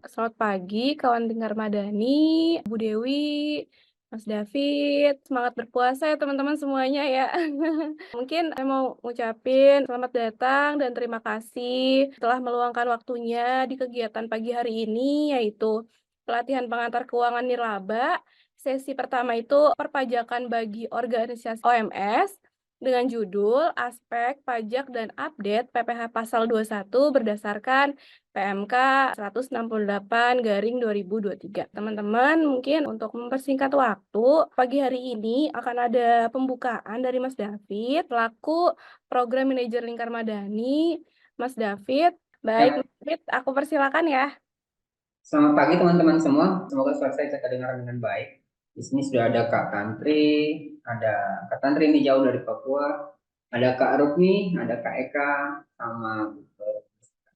Selamat pagi kawan dengar Madani, Bu Dewi, Mas David, semangat berpuasa ya teman-teman semuanya ya. Mungkin saya mau ngucapin selamat datang dan terima kasih telah meluangkan waktunya di kegiatan pagi hari ini, yaitu pelatihan pengantar keuangan nirlaba. Sesi pertama itu perpajakan bagi organisasi OMS dengan judul Aspek Pajak dan Update PPh Pasal 21 berdasarkan PMK 168/2023. Teman-teman, mungkin untuk mempersingkat waktu, pagi hari ini akan ada pembukaan dari Mas David, selaku Program Manajer Lingkar Madani. Mas David, baik, Ya, Mas David, aku persilakan ya. selamat pagi teman-teman semua. Semoga suara saya bisa terdengar dengan baik. Di sini sudah ada Kak Tantri, ada Kak Tantri ini jauh dari Papua, ada Kak Rukmi, ada Kak Eka, sama Kak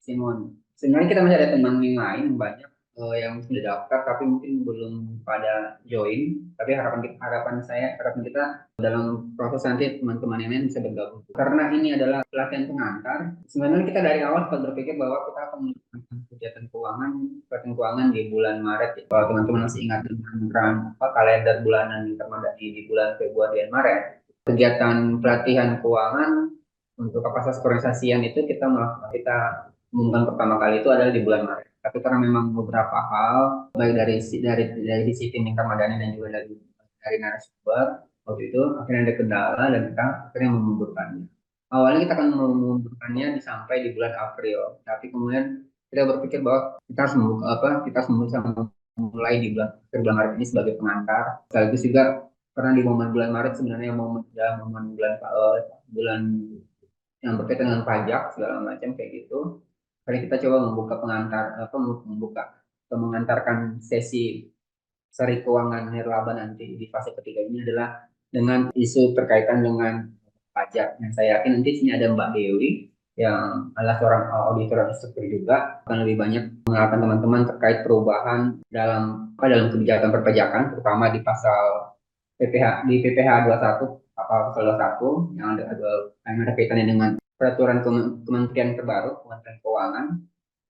Simon. Sebenarnya kita masih ada teman yang lain banyak yang sudah daftar tapi mungkin belum pada join. Tapi harapan kita dalam proses nanti teman-teman yang lain bisa bergabung. Karena ini adalah pelatihan pengantar, sebenarnya kita dari awal sempat berpikir bahwa kita akan melakukan kegiatan keuangan di bulan Maret. Ya. Kalau teman-teman masih ingat dengan kalender bulanan Ramadhani di bulan Februari dan Maret, kegiatan pelatihan keuangan untuk kapasitas organisasian itu kita umumkan pertama kali itu adalah di bulan Maret. Tapi karena memang beberapa hal baik dari sisi tim Lingkar Madani dan juga dari narasumber waktu itu akhirnya ada kendala dan kita akhirnya memundurkannya. Awalnya kita akan memundurkannya sampai di bulan April, tapi kemudian kita berpikir bahwa kita harus mulai di bulan Maret ini sebagai pengantar. Sekaligus juga karena di momen bulan Maret sebenarnya momen bulan yang berkaitan dengan pajak segala macam kayak gitu. Kali kita coba membuka atau mengantarkan sesi seri keuangan nirlaba nanti di fase ketiga ini adalah dengan isu terkaitan dengan pajak. Yang saya yakin nanti sini ada Mbak Dewi yang adalah seorang auditor dan instruktur juga akan lebih banyak mengenalkan teman-teman terkait perubahan dalam kebijakan perpajakan terutama di pasal PPh 21 pasal 21 yang ada kaitannya dengan peraturan kementerian terbaru Kementerian Keuangan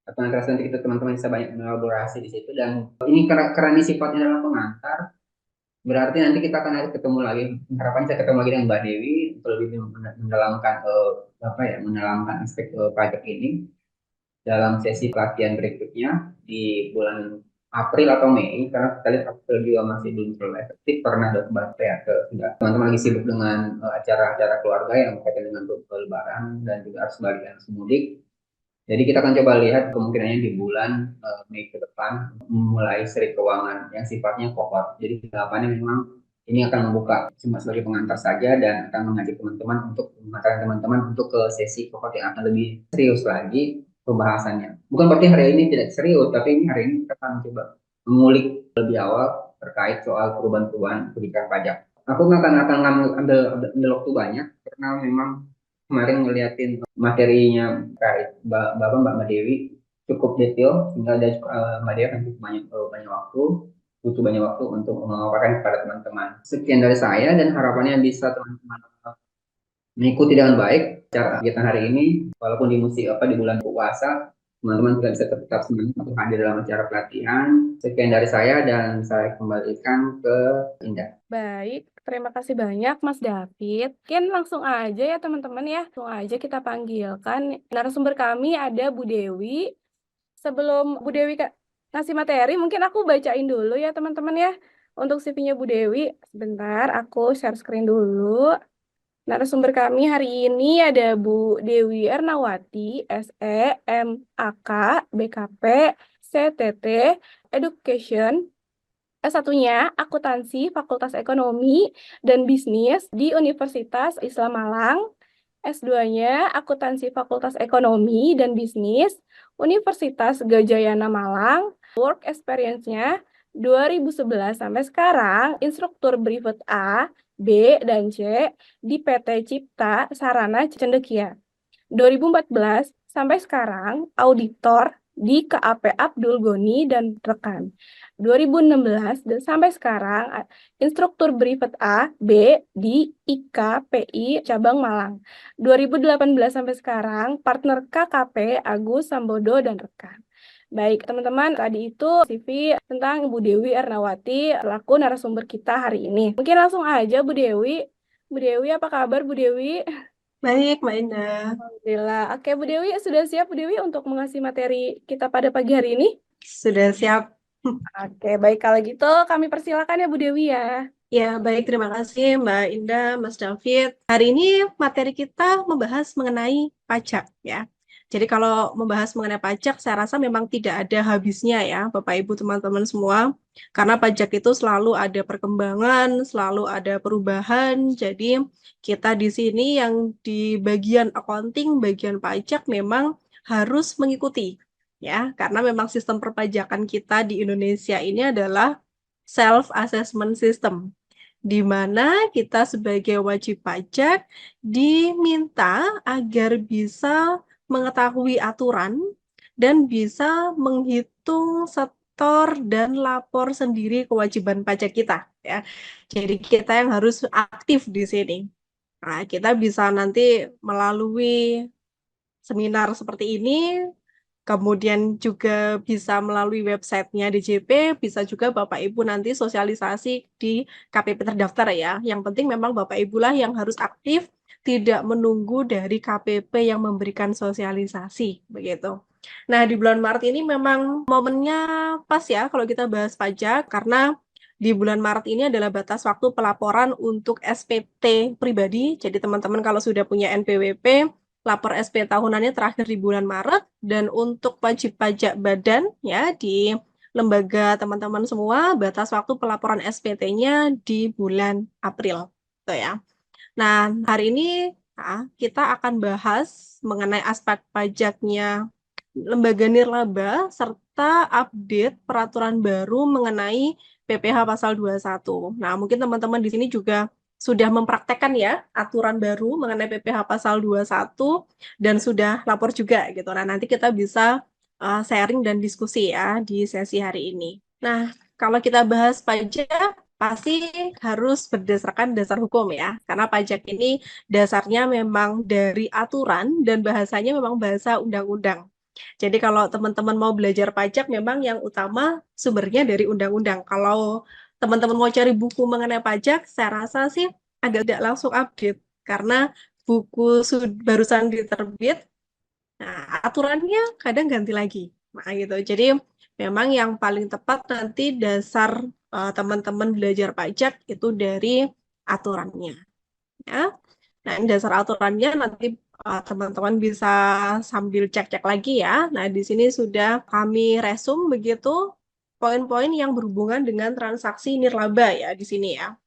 atau nanti kita teman-teman bisa banyak melaborasi di situ dan ini karena ini sifatnya adalah pengantar berarti nanti kita akan ada ketemu lagi harapan saya ketemu lagi dengan Mbak Dewi untuk lebih mendalamkan mendalamkan aspek pajak ini dalam sesi pelatihan berikutnya di bulan April atau Mei karena kita lihat April juga masih belum terlalu efektif karena ada kembali sudah teman-teman lagi sibuk dengan acara-acara keluarga yang berkaitan dengan Lebaran dan juga harus balik dan mudik. Jadi kita akan coba lihat kemungkinannya di bulan Mei ke depan mulai seri keuangan yang sifatnya kohort. Jadi harapannya memang ini akan membuka cuma sebagai pengantar saja dan akan mengajak teman-teman untuk mengantarkan teman-teman untuk ke sesi kohort yang akan lebih serius lagi pembahasannya. Bukan berarti hari ini tidak serius, tapi ini hari ini kita akan coba mengulik lebih awal terkait soal perubahan-perubahan kebijakan pajak. Aku nggak akan ambil waktu banyak karena memang kemarin ngeliatin materinya terkait Mbak Dewi cukup detail sehingga ada Mbak Dewi kan cukup banyak waktu butuh banyak waktu untuk memaparkan kepada teman-teman. Sekian dari saya dan harapannya bisa teman-teman mengikuti dengan baik cara kegiatan hari ini walaupun di bulan puasa teman-teman juga bisa tetap semangat untuk hadir dalam acara pelatihan. Sekian dari saya dan saya kembalikan ke Indah. Baik, terima kasih banyak Mas David. Mungkin langsung aja ya teman-teman ya, langsung aja kita panggilkan. Narasumber kami ada Bu Dewi. Sebelum Bu Dewi ngasih materi, mungkin aku bacain dulu ya teman-teman ya. Untuk CV-nya Bu Dewi, sebentar aku share screen dulu. Narasumber kami hari ini ada Bu Dewi Ernawati, SE, MAK, BKP, CTT, Education. S1-nya Akuntansi Fakultas Ekonomi dan Bisnis di Universitas Islam Malang. S2-nya Akuntansi Fakultas Ekonomi dan Bisnis Universitas Gadjayana Malang. Work experience-nya 2011 sampai sekarang instruktur Privat A, B, dan C di PT Cipta Sarana Cendekia. 2014 sampai sekarang auditor di KAP Abdul Goni dan rekan. 2016 dan sampai sekarang instruktur Privat A, B di IKPI Cabang Malang. 2018 sampai sekarang partner KKP Agus Sambodo dan rekan. Baik, teman-teman, tadi itu CV tentang Ibu Dewi Ernawati, selaku narasumber kita hari ini. Mungkin langsung aja Bu Dewi. Bu Dewi, apa kabar Bu Dewi? Baik, Mbak Indah. Alhamdulillah. Oke, Bu Dewi, sudah siap Bu Dewi untuk mengasih materi kita pada pagi hari ini? Sudah siap? Oke, baik kalau gitu kami persilakan ya Bu Dewi ya. Ya, baik. Terima kasih Mbak Indah, Mas David. Hari ini materi kita membahas mengenai pajak, ya. Jadi kalau membahas mengenai pajak, saya rasa memang tidak ada habisnya ya, Bapak Ibu teman-teman semua. Karena pajak itu selalu ada perkembangan, selalu ada perubahan. Jadi kita di sini yang di bagian accounting, bagian pajak memang harus mengikuti, ya. Karena memang sistem perpajakan kita di Indonesia ini adalah self-assessment system, di mana kita sebagai wajib pajak diminta agar bisa mengetahui aturan dan bisa menghitung setor dan lapor sendiri kewajiban pajak kita, ya. Jadi kita yang harus aktif di sini. Nah, kita bisa nanti melalui seminar seperti ini, kemudian juga bisa melalui websitenya DJP, bisa juga Bapak Ibu nanti sosialisasi di KPP terdaftar ya. Yang penting memang Bapak Ibu lah yang harus aktif, tidak menunggu dari KPP yang memberikan sosialisasi, begitu. Nah, di bulan Maret ini memang momennya pas ya kalau kita bahas pajak, karena di bulan Maret ini adalah batas waktu pelaporan untuk SPT pribadi. Jadi teman-teman kalau sudah punya NPWP, lapor SP tahunannya terakhir di bulan Maret, dan untuk wajib pajak badan ya di lembaga teman-teman semua batas waktu pelaporan SPT-nya di bulan April. Tuh ya. Nah, hari ini kita akan bahas mengenai aspek pajaknya lembaga nirlaba serta update peraturan baru mengenai PPh pasal 21. Nah, mungkin teman-teman di sini juga sudah mempraktekkan ya aturan baru mengenai PPh pasal 21 dan sudah lapor juga gitu. Nah, nanti kita bisa sharing dan diskusi ya di sesi hari ini. Nah, kalau kita bahas pajak pasti harus berdasarkan dasar hukum ya. Karena pajak ini dasarnya memang dari aturan dan bahasanya memang bahasa undang-undang. Jadi kalau teman-teman mau belajar pajak, memang yang utama sumbernya dari undang-undang. Kalau teman-teman mau cari buku mengenai pajak, saya rasa sih agak tidak langsung update. Karena buku barusan diterbit, nah, aturannya kadang ganti lagi. Nah, gitu. Jadi memang yang paling tepat nanti dasar teman-teman belajar pajak itu dari aturannya. Ya. Nah, ini dasar aturannya nanti teman-teman bisa sambil cek-cek lagi ya. Nah, di sini sudah kami resum begitu poin-poin yang berhubungan dengan transaksi nirlaba ya di sini ya.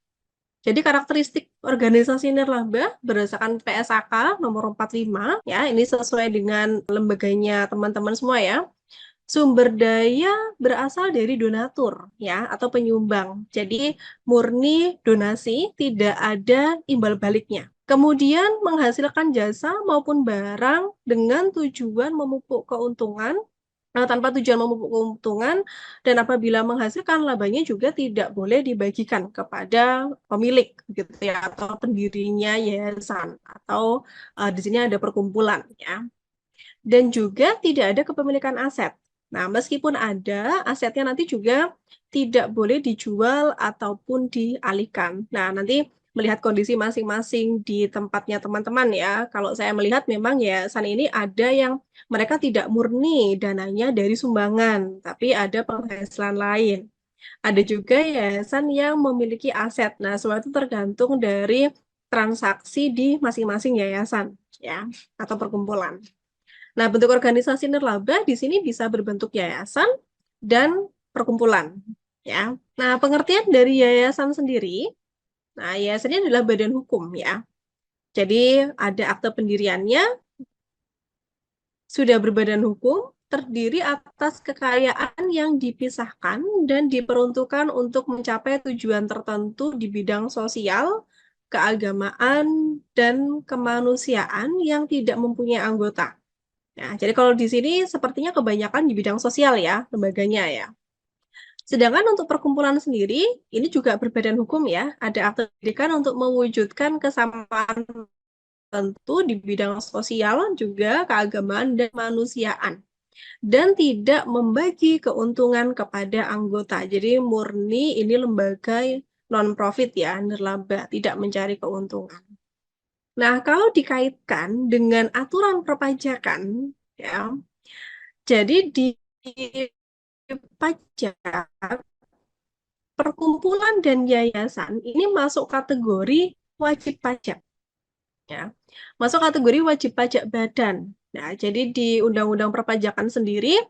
Jadi karakteristik organisasi nirlaba berdasarkan PSAK nomor 45 ya, ini sesuai dengan lembaganya teman-teman semua ya. Sumber daya berasal dari donatur ya atau penyumbang. Jadi murni donasi, tidak ada imbal baliknya. Kemudian menghasilkan jasa maupun barang dengan tujuan memupuk keuntungan, tanpa tujuan memupuk keuntungan, dan apabila menghasilkan labanya juga tidak boleh dibagikan kepada pemilik gitu ya atau pendirinya yayasan atau di sini ada perkumpulan ya. Dan juga tidak ada kepemilikan aset. Nah, meskipun ada, asetnya nanti juga tidak boleh dijual ataupun dialihkan. Nah, nanti melihat kondisi masing-masing di tempatnya teman-teman ya. Kalau saya melihat memang yayasan ini ada yang mereka tidak murni dananya dari sumbangan, tapi ada penghasilan lain. Ada juga yayasan yang memiliki aset. Nah, suatu tergantung dari transaksi di masing-masing yayasan ya atau perkumpulan. Nah, bentuk organisasi nirlaba di sini bisa berbentuk yayasan dan perkumpulan, ya. Nah, pengertian dari yayasan sendiri, nah yayasannya adalah badan hukum, ya. Jadi ada akte pendiriannya, sudah berbadan hukum, terdiri atas kekayaan yang dipisahkan dan diperuntukkan untuk mencapai tujuan tertentu di bidang sosial, keagamaan, dan kemanusiaan yang tidak mempunyai anggota. Nah, jadi kalau di sini sepertinya kebanyakan di bidang sosial ya, lembaganya ya. Sedangkan untuk perkumpulan sendiri, ini juga berbadan hukum ya, ada akte pendidikan untuk mewujudkan kesamaan tentu di bidang sosial, juga keagamaan dan kemanusiaan. dan tidak membagi keuntungan kepada anggota. Jadi murni ini lembaga non-profit ya, nirlaba, tidak mencari keuntungan. Nah, kalau dikaitkan dengan aturan perpajakan, ya, jadi di pajak, perkumpulan dan yayasan ini masuk kategori wajib pajak, ya, masuk kategori wajib pajak badan. Nah, jadi di Undang-Undang Perpajakan sendiri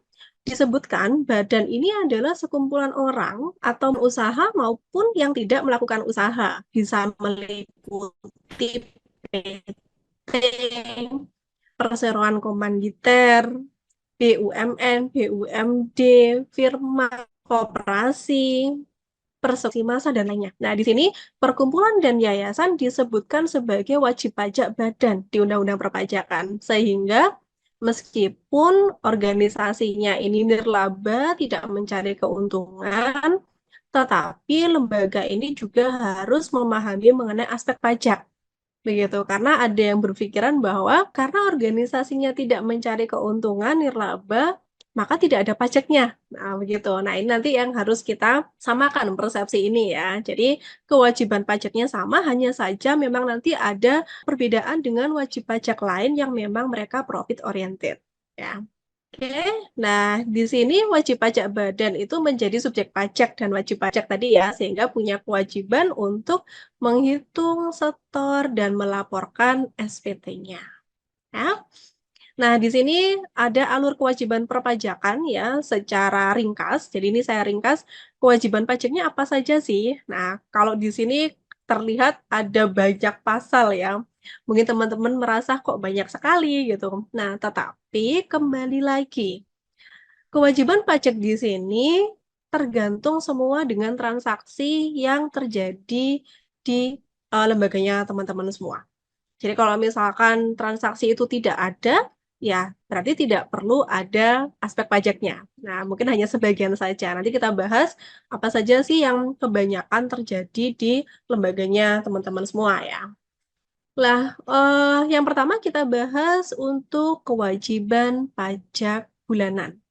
disebutkan badan ini adalah sekumpulan orang atau usaha maupun yang tidak melakukan usaha, bisa meliputi PT, perseroan komanditer, BUMN, BUMD, firma, koperasi, persekusi massa, dan lainnya. Nah, di sini perkumpulan dan yayasan disebutkan sebagai wajib pajak badan di Undang-Undang Perpajakan, sehingga meskipun organisasinya ini nirlaba, tidak mencari keuntungan, tetapi lembaga ini juga harus memahami mengenai aspek pajak. Begitu, karena ada yang berpikiran bahwa karena organisasinya tidak mencari keuntungan nirlaba, maka tidak ada pajaknya. Nah, begitu. Nah, ini nanti yang harus kita samakan persepsi ini ya. Jadi, kewajiban pajaknya sama, hanya saja memang nanti ada perbedaan dengan wajib pajak lain yang memang mereka profit oriented. Ya. Oke, nah di sini wajib pajak badan itu menjadi subjek pajak dan wajib pajak tadi ya, sehingga punya kewajiban untuk menghitung, setor, dan melaporkan SPT-nya. Ya. Nah, di sini ada alur kewajiban perpajakan ya secara ringkas. Jadi ini saya ringkas kewajiban pajaknya apa saja sih? Nah, kalau di sini terlihat ada banyak pasal ya. Mungkin teman-teman merasa kok banyak sekali gitu. Nah, tetapi kembali lagi, kewajiban pajak di sini tergantung semua dengan transaksi yang terjadi di lembaganya teman-teman semua. Jadi kalau misalkan transaksi itu tidak ada, ya berarti tidak perlu ada aspek pajaknya. Nah, mungkin hanya sebagian saja. Nanti kita bahas apa saja sih yang kebanyakan terjadi di lembaganya teman-teman semua ya. Lah, yang pertama kita bahas untuk kewajiban pajak bulanan.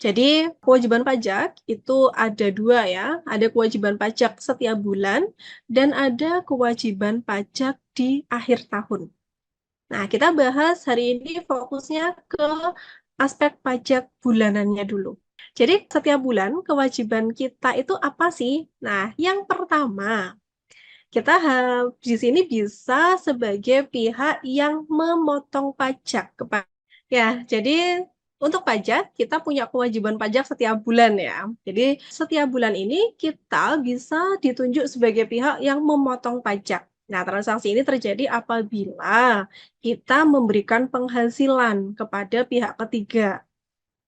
Jadi kewajiban pajak itu ada dua ya, ada kewajiban pajak setiap bulan dan ada kewajiban pajak di akhir tahun. Nah, kita bahas hari ini fokusnya ke aspek pajak bulanannya dulu. Jadi setiap bulan kewajiban kita itu apa sih? Nah, yang pertama, kita di sini bisa sebagai pihak yang memotong pajak kepada. Ya, jadi untuk pajak kita punya kewajiban pajak setiap bulan ya. Jadi setiap bulan ini kita bisa ditunjuk sebagai pihak yang memotong pajak. Nah, transaksi ini terjadi apabila kita memberikan penghasilan kepada pihak ketiga.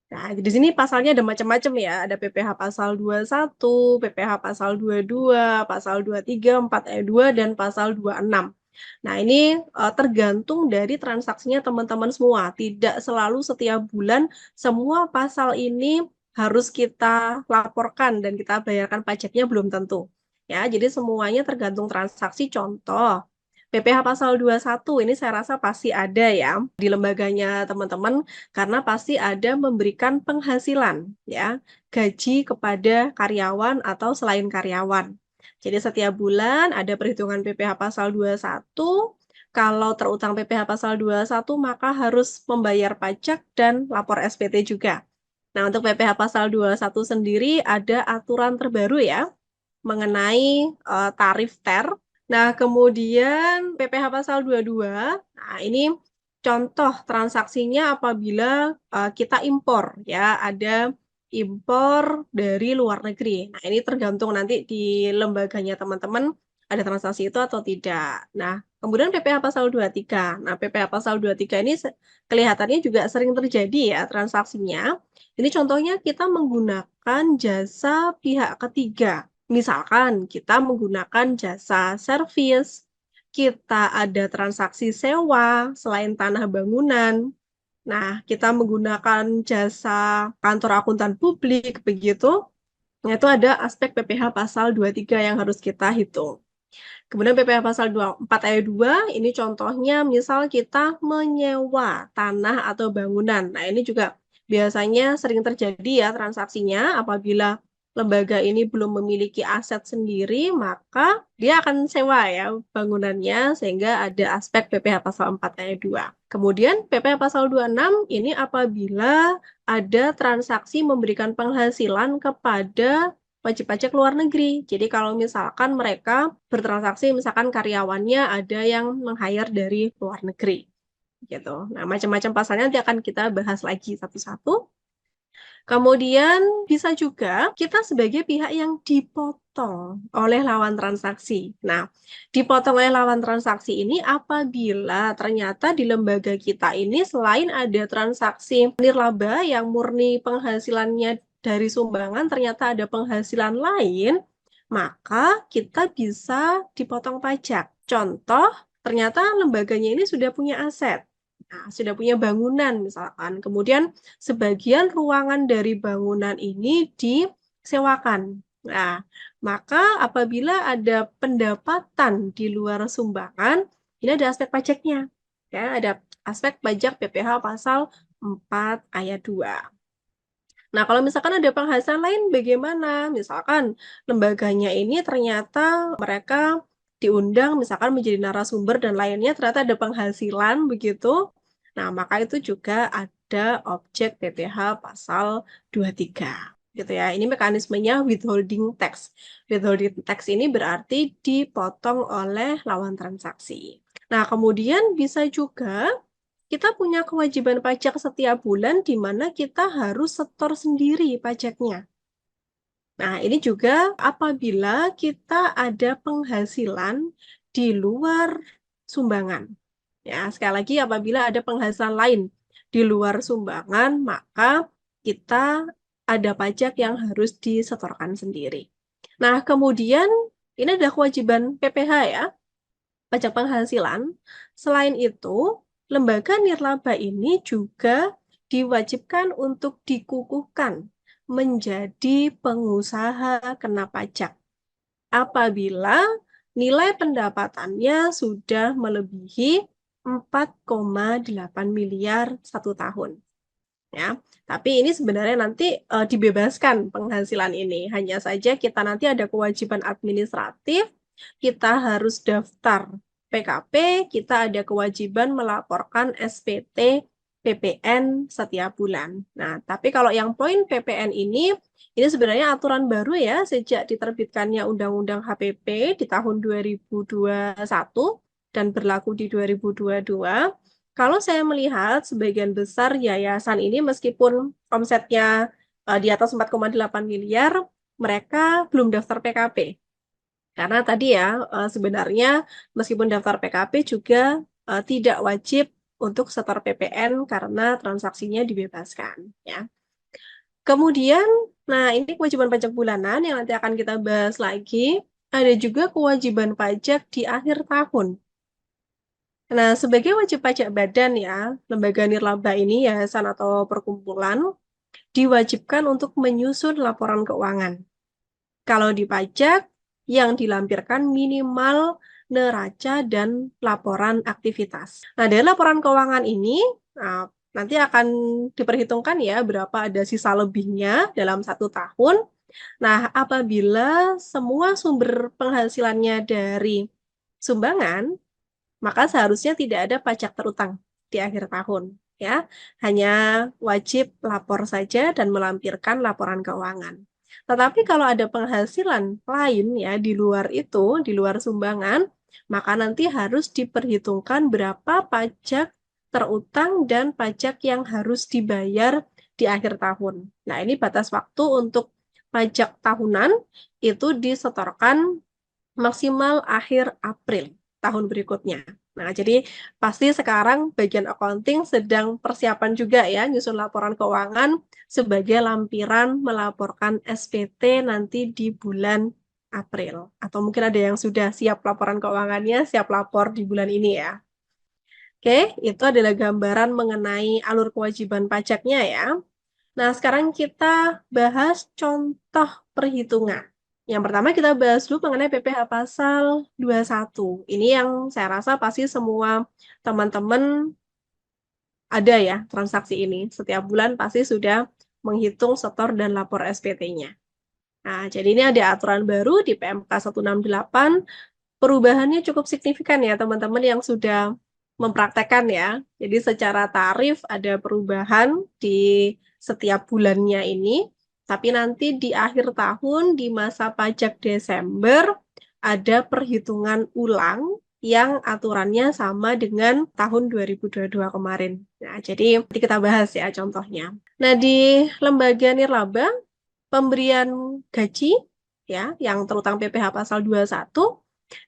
Nah, di sini pasalnya ada macam-macam ya. Ada PPh pasal 21, PPh pasal 22, pasal 23, 4E2, dan pasal 26. Nah, ini tergantung dari transaksinya teman-teman semua. Tidak selalu setiap bulan semua pasal ini harus kita laporkan dan kita bayarkan pajaknya, belum tentu. Ya, jadi semuanya tergantung transaksi. Contoh, PPh pasal 21 ini saya rasa pasti ada ya di lembaganya teman-teman, karena pasti ada memberikan penghasilan ya, gaji kepada karyawan atau selain karyawan. Jadi setiap bulan ada perhitungan PPh pasal 21. Kalau terutang PPh pasal 21 maka harus membayar pajak dan lapor SPT juga. Nah, untuk PPh pasal 21 sendiri ada aturan terbaru ya mengenai tarif TER. Nah, kemudian PPh pasal 22, nah ini contoh transaksinya apabila kita impor ya, ada impor dari luar negeri. Nah, ini tergantung nanti di lembaganya teman-teman ada transaksi itu atau tidak. Nah, kemudian PPh pasal 23. Nah, PPh pasal 23 ini kelihatannya juga sering terjadi ya transaksinya. Ini contohnya kita menggunakan jasa pihak ketiga. Misalkan kita menggunakan jasa servis, kita ada transaksi sewa selain tanah bangunan. Nah, kita menggunakan jasa kantor akuntan publik, begitu. Nah, itu ada aspek PPh pasal 23 yang harus kita hitung. Kemudian PPh pasal 24 ayat 2, ini contohnya misal kita menyewa tanah atau bangunan. Nah, ini juga Biasanya sering terjadi ya transaksinya apabila lembaga ini belum memiliki aset sendiri, maka dia akan sewa ya bangunannya sehingga ada aspek PPh pasal 4 ayat 2. Kemudian PPh pasal 26 ini apabila ada transaksi memberikan penghasilan kepada wajib pajak luar negeri. Jadi kalau misalkan mereka bertransaksi, misalkan karyawannya ada yang meng-hire dari luar negeri. Gitu. Nah, macam-macam pasalnya nanti akan kita bahas lagi satu-satu. Kemudian bisa juga kita sebagai pihak yang dipotong oleh lawan transaksi. Nah, dipotong oleh lawan transaksi ini apabila ternyata di lembaga kita ini selain ada transaksi nirlaba yang murni penghasilannya dari sumbangan, ternyata ada penghasilan lain, maka kita bisa dipotong pajak. Contoh, ternyata lembaganya ini sudah punya aset. Nah, sudah punya bangunan misalkan. Kemudian sebagian ruangan dari bangunan ini disewakan. Nah, maka apabila ada pendapatan di luar sumbangan, ini ada aspek pajaknya. Ya, ada aspek pajak PPh pasal 4 ayat 2. Nah, kalau misalkan ada penghasilan lain bagaimana? Misalkan lembaganya ini ternyata mereka diundang misalkan menjadi narasumber dan lainnya ternyata ada penghasilan begitu. Nah, maka itu juga ada objek PPh pasal 23 gitu ya. Ini mekanismenya withholding tax. Withholding tax ini berarti dipotong oleh lawan transaksi. Nah, kemudian bisa juga kita punya kewajiban pajak setiap bulan di mana kita harus setor sendiri pajaknya. Nah, ini juga apabila kita ada penghasilan di luar sumbangan. Ya, sekali lagi apabila ada penghasilan lain di luar sumbangan, maka kita ada pajak yang harus disetorkan sendiri. Nah, kemudian ini ada kewajiban PPh ya, pajak penghasilan. Selain itu, lembaga nirlaba ini juga diwajibkan untuk dikukuhkan menjadi pengusaha kena pajak apabila nilai pendapatannya sudah melebihi 4,8 miliar satu tahun. Ya, tapi ini sebenarnya nanti dibebaskan penghasilan ini. Hanya saja kita nanti ada kewajiban administratif, kita harus daftar PKP, kita ada kewajiban melaporkan SPT PPN setiap bulan. Nah, tapi kalau yang poin PPN ini sebenarnya aturan baru ya sejak diterbitkannya Undang-Undang HPP di tahun 2021 dan berlaku di 2022. Kalau saya melihat sebagian besar yayasan ini meskipun omsetnya di atas 4,8 miliar, mereka belum daftar PKP. Karena tadi ya sebenarnya meskipun daftar PKP juga tidak wajib untuk setor PPN karena transaksinya dibebaskan ya. Kemudian, nah ini kewajiban pajak bulanan yang nanti akan kita bahas lagi. Ada juga kewajiban pajak di akhir tahun. Nah, sebagai wajib pajak badan ya, lembaga nirlaba ini yayasan atau perkumpulan diwajibkan untuk menyusun laporan keuangan. Kalau di pajak, yang dilampirkan minimal neraca dan laporan aktivitas. Nah, dari laporan keuangan ini, nanti akan diperhitungkan ya berapa ada sisa lebihnya dalam satu tahun. Nah, apabila semua sumber penghasilannya dari sumbangan, maka seharusnya tidak ada pajak terutang di akhir tahun. Ya, hanya wajib lapor saja dan melampirkan laporan keuangan. Tetapi kalau ada penghasilan lain ya di luar itu, di luar sumbangan, maka nanti harus diperhitungkan berapa pajak terutang dan pajak yang harus dibayar di akhir tahun. Nah, ini batas waktu untuk pajak tahunan itu disetorkan maksimal akhir April tahun berikutnya. Nah, jadi pasti sekarang bagian accounting sedang persiapan juga ya, nyusun laporan keuangan sebagai lampiran melaporkan SPT nanti di bulan April. Atau mungkin ada yang sudah siap laporan keuangannya, siap lapor di bulan ini ya. Oke, itu adalah gambaran mengenai alur kewajiban pajaknya ya. Nah, sekarang kita bahas contoh perhitungan. Yang pertama kita bahas dulu mengenai PPh pasal 21. Ini yang saya rasa pasti semua teman-teman ada ya transaksi ini. Setiap bulan pasti sudah menghitung setor dan lapor SPT-nya. Nah, jadi ini ada aturan baru di PMK 168. Perubahannya cukup signifikan ya teman-teman yang sudah mempraktekkan ya. Jadi secara tarif ada perubahan di setiap bulannya ini. Tapi nanti di akhir tahun di masa pajak Desember ada perhitungan ulang yang aturannya sama dengan tahun 2022 kemarin. Nah, jadi nanti kita bahas ya contohnya. Nah, di lembaga nirlaba pemberian gaji ya yang terutang PPh pasal 21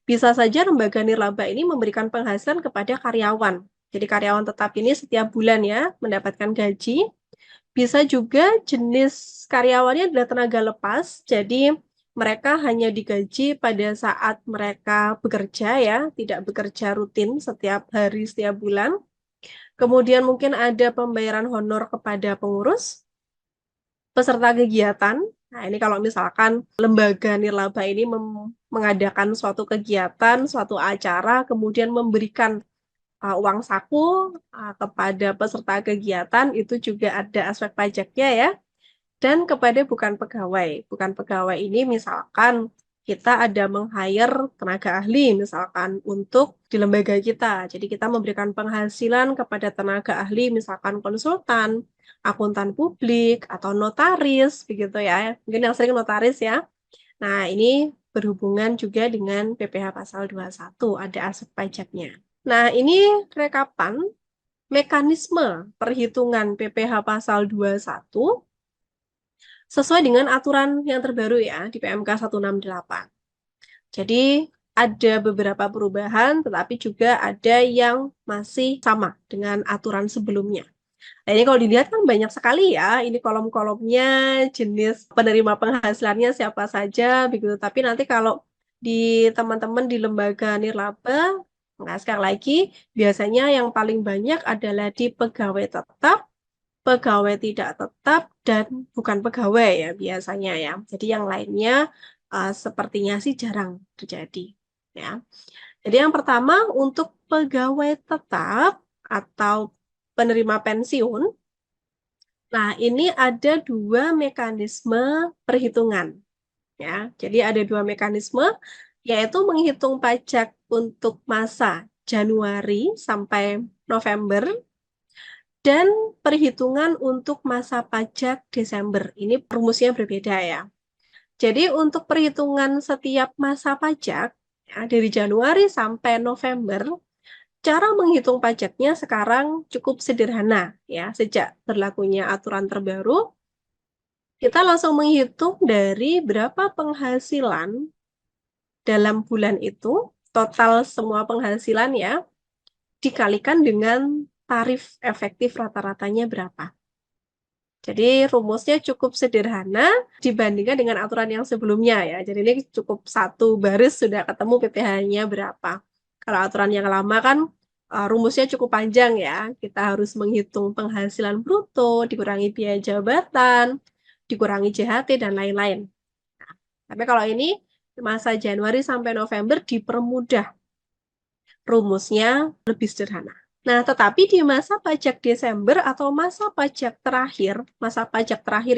bisa saja lembaga nirlaba ini memberikan penghasilan kepada karyawan. Jadi karyawan tetap ini setiap bulan ya mendapatkan gaji. Bisa juga jenis karyawannya adalah tenaga lepas. Jadi mereka hanya digaji pada saat mereka bekerja ya, tidak bekerja rutin setiap hari, setiap bulan. Kemudian mungkin ada pembayaran honor kepada pengurus, peserta kegiatan. Nah, ini kalau misalkan lembaga nirlaba ini mengadakan suatu kegiatan, suatu acara, kemudian memberikan uang saku kepada peserta kegiatan, itu juga ada aspek pajaknya ya. Dan kepada bukan pegawai. Bukan pegawai ini misalkan kita ada meng-hire tenaga ahli misalkan untuk di lembaga kita. Jadi kita memberikan penghasilan kepada tenaga ahli misalkan konsultan, akuntan publik, atau notaris, begitu ya. Mungkin yang sering notaris ya. Nah, ini berhubungan juga dengan PPh pasal 21, ada aspek pajaknya. Nah, ini rekapan mekanisme perhitungan PPh pasal 21 sesuai dengan aturan yang terbaru ya di PMK 168. Jadi ada beberapa perubahan, tetapi juga ada yang masih sama dengan aturan sebelumnya. Nah, ini kalau dilihat kan banyak sekali ya, ini kolom-kolomnya, jenis penerima penghasilannya siapa saja, begitu. Tapi nanti kalau di teman-teman di lembaga nirlaba, nah sekali lagi, biasanya yang paling banyak adalah di pegawai tetap, pegawai tidak tetap, dan bukan pegawai ya biasanya ya. Jadi yang lainnya sepertinya sih jarang terjadi ya. Jadi yang pertama untuk pegawai tetap atau penerima pensiun, nah ini ada dua mekanisme perhitungan ya. Jadi ada dua mekanisme yaitu menghitung pajak untuk masa Januari sampai November dan perhitungan untuk masa pajak Desember. Ini rumusnya berbeda ya. Jadi untuk perhitungan setiap masa pajak ya, dari Januari sampai November, cara menghitung pajaknya sekarang cukup sederhana ya. Sejak berlakunya aturan terbaru, kita langsung menghitung dari berapa penghasilan dalam bulan itu, total semua penghasilan ya, dikalikan dengan tarif efektif rata-ratanya berapa. Jadi rumusnya cukup sederhana dibandingkan dengan aturan yang sebelumnya ya. Jadi ini cukup satu baris sudah ketemu PPh-nya berapa. Kalau aturan yang lama kan rumusnya cukup panjang ya. Kita harus menghitung penghasilan bruto, dikurangi biaya jabatan, dikurangi JHT, dan lain-lain. Nah, tapi kalau ini masa Januari sampai November dipermudah. Rumusnya lebih sederhana. Nah, tetapi di masa pajak Desember atau masa pajak terakhir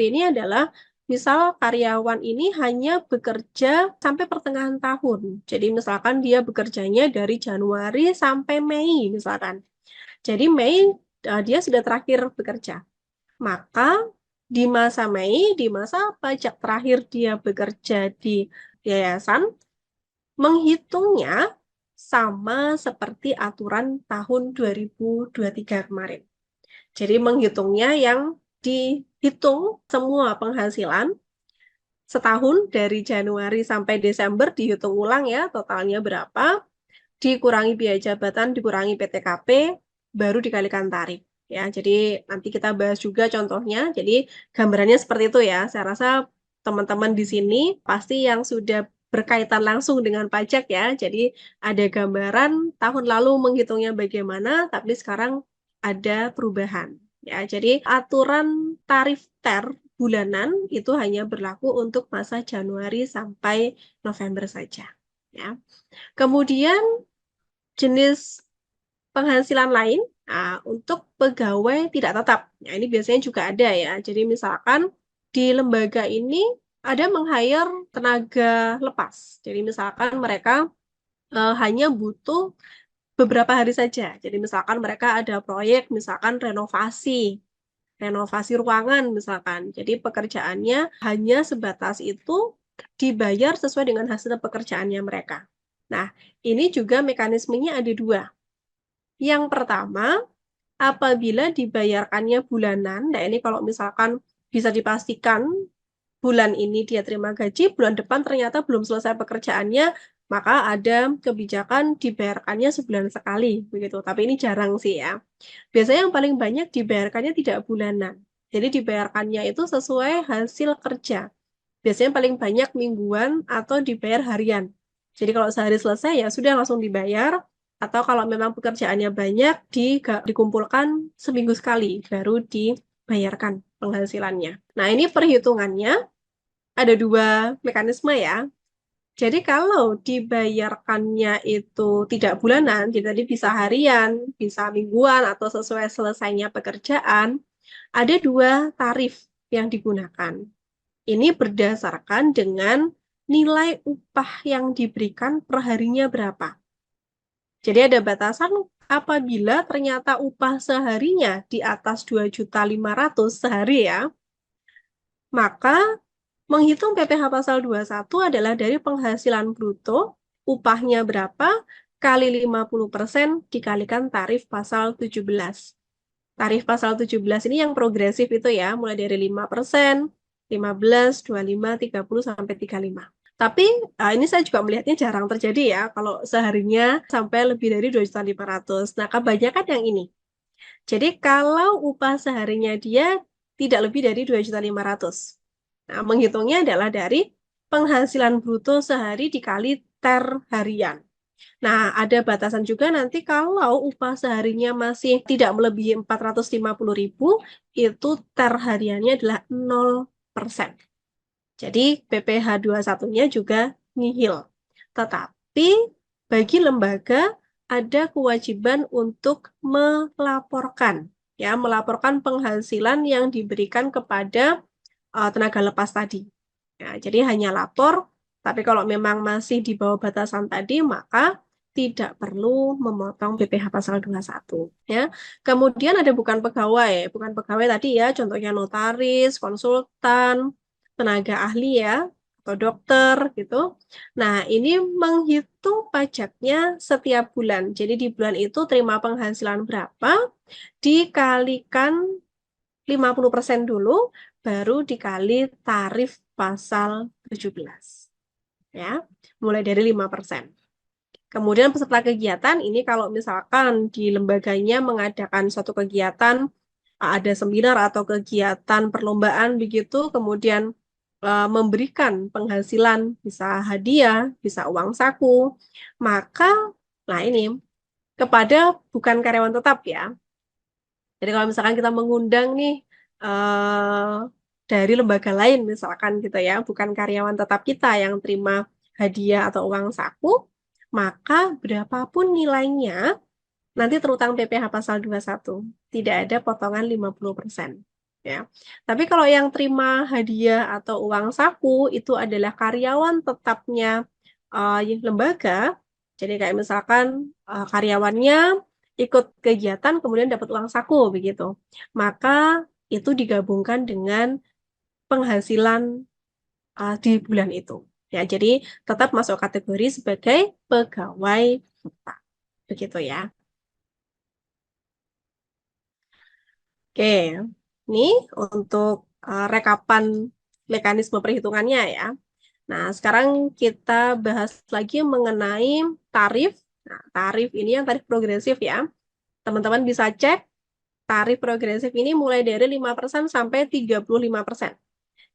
ini adalah misal karyawan ini hanya bekerja sampai pertengahan tahun. Jadi misalkan dia bekerjanya dari Januari sampai Mei misalkan. Jadi Mei dia sudah terakhir bekerja. Maka di masa Mei, di masa pajak terakhir dia bekerja di yayasan, menghitungnya sama seperti aturan tahun 2023 kemarin. Jadi menghitungnya yang dihitung semua penghasilan setahun dari Januari sampai Desember dihitung ulang ya totalnya berapa, dikurangi biaya jabatan, dikurangi PTKP, baru dikalikan tarif. Ya, jadi nanti kita bahas juga contohnya. Jadi gambarannya seperti itu ya. Saya rasa teman-teman di sini pasti yang sudah berkaitan langsung dengan pajak ya. Jadi ada gambaran tahun lalu menghitungnya bagaimana, tapi sekarang ada perubahan. Ya, jadi aturan tarif TER bulanan itu hanya berlaku untuk masa Januari sampai November saja. Ya. Kemudian jenis penghasilan lain Nah, untuk pegawai tidak tetap, nah ini biasanya juga ada ya. Jadi misalkan di lembaga ini ada meng-hire tenaga lepas. Jadi misalkan mereka hanya butuh beberapa hari saja. Jadi misalkan mereka ada proyek, misalkan renovasi ruangan misalkan. Jadi pekerjaannya hanya sebatas itu, dibayar sesuai dengan hasil pekerjaannya mereka. Nah, ini juga mekanismenya ada dua. Yang pertama, apabila dibayarkannya bulanan, nah ini kalau misalkan bisa dipastikan bulan ini dia terima gaji, bulan depan ternyata belum selesai pekerjaannya, maka ada kebijakan dibayarkannya sebulan sekali, begitu. Tapi ini jarang sih ya. Biasanya yang paling banyak dibayarkannya tidak bulanan. Jadi dibayarkannya itu sesuai hasil kerja. Biasanya paling banyak mingguan atau dibayar harian. Jadi kalau sehari selesai ya sudah langsung dibayar, atau kalau memang pekerjaannya banyak dikumpulkan seminggu sekali baru dibayarkan penghasilannya. Nah, ini perhitungannya ada dua mekanisme ya. Jadi kalau dibayarkannya itu tidak bulanan, jadi tadi bisa harian, bisa mingguan, atau sesuai selesainya pekerjaan, ada dua tarif yang digunakan. Ini berdasarkan dengan nilai upah yang diberikan per harinya berapa. Jadi ada batasan apabila ternyata upah seharinya di atas 2.500.000 sehari ya, maka menghitung PPh pasal 21 adalah dari penghasilan bruto, upahnya berapa, kali 50% dikalikan tarif pasal 17. Tarif pasal 17 ini yang progresif itu ya, mulai dari 5%, 15, 25, 30, sampai 35. Tapi ini saya juga melihatnya jarang terjadi ya, kalau seharinya sampai lebih dari 2.500.000. Nah, kebanyakan yang ini. Jadi kalau upah seharinya dia tidak lebih dari 2.500.000. Nah, menghitungnya adalah dari penghasilan bruto sehari dikali TER harian. Nah, ada batasan juga nanti kalau upah seharinya masih tidak melebihi 450.000, itu TER hariannya adalah 0%. Jadi PPh 21-nya juga nihil. Tetapi bagi lembaga ada kewajiban untuk melaporkan penghasilan yang diberikan kepada tenaga lepas tadi. Ya, jadi hanya lapor, tapi kalau memang masih di bawah batasan tadi, maka tidak perlu memotong PPh pasal 21. Ya. Kemudian ada bukan pegawai. Bukan pegawai tadi ya, contohnya notaris, konsultan, tenaga ahli ya, atau dokter gitu. Nah, ini menghitung pajaknya setiap bulan. Jadi di bulan itu terima penghasilan berapa, dikalikan 50% dulu, baru dikali tarif pasal 17. Ya, mulai dari 5%. Kemudian peserta kegiatan ini kalau misalkan di lembaganya mengadakan suatu kegiatan, ada seminar atau kegiatan perlombaan begitu, kemudian memberikan penghasilan, bisa hadiah, bisa uang saku, maka nah ini kepada bukan karyawan tetap ya. Jadi kalau misalkan kita mengundang nih eh, dari lembaga lain misalkan gitu ya, bukan karyawan tetap kita yang terima hadiah atau uang saku, maka berapapun nilainya nanti terutang PPh pasal 21, tidak ada potongan 50%. Ya. Tapi kalau yang terima hadiah atau uang saku itu adalah karyawan tetapnya lembaga, jadi kayak misalkan karyawannya ikut kegiatan kemudian dapat uang saku begitu. Maka itu digabungkan dengan penghasilan di bulan itu. Ya, jadi tetap masuk kategori sebagai pegawai tetap. Begitu ya. Oke, ini untuk rekapan mekanisme perhitungannya ya. Nah, sekarang kita bahas lagi mengenai tarif. Nah, tarif ini yang tarif progresif ya. Teman-teman bisa cek tarif progresif ini mulai dari 5% sampai 35%.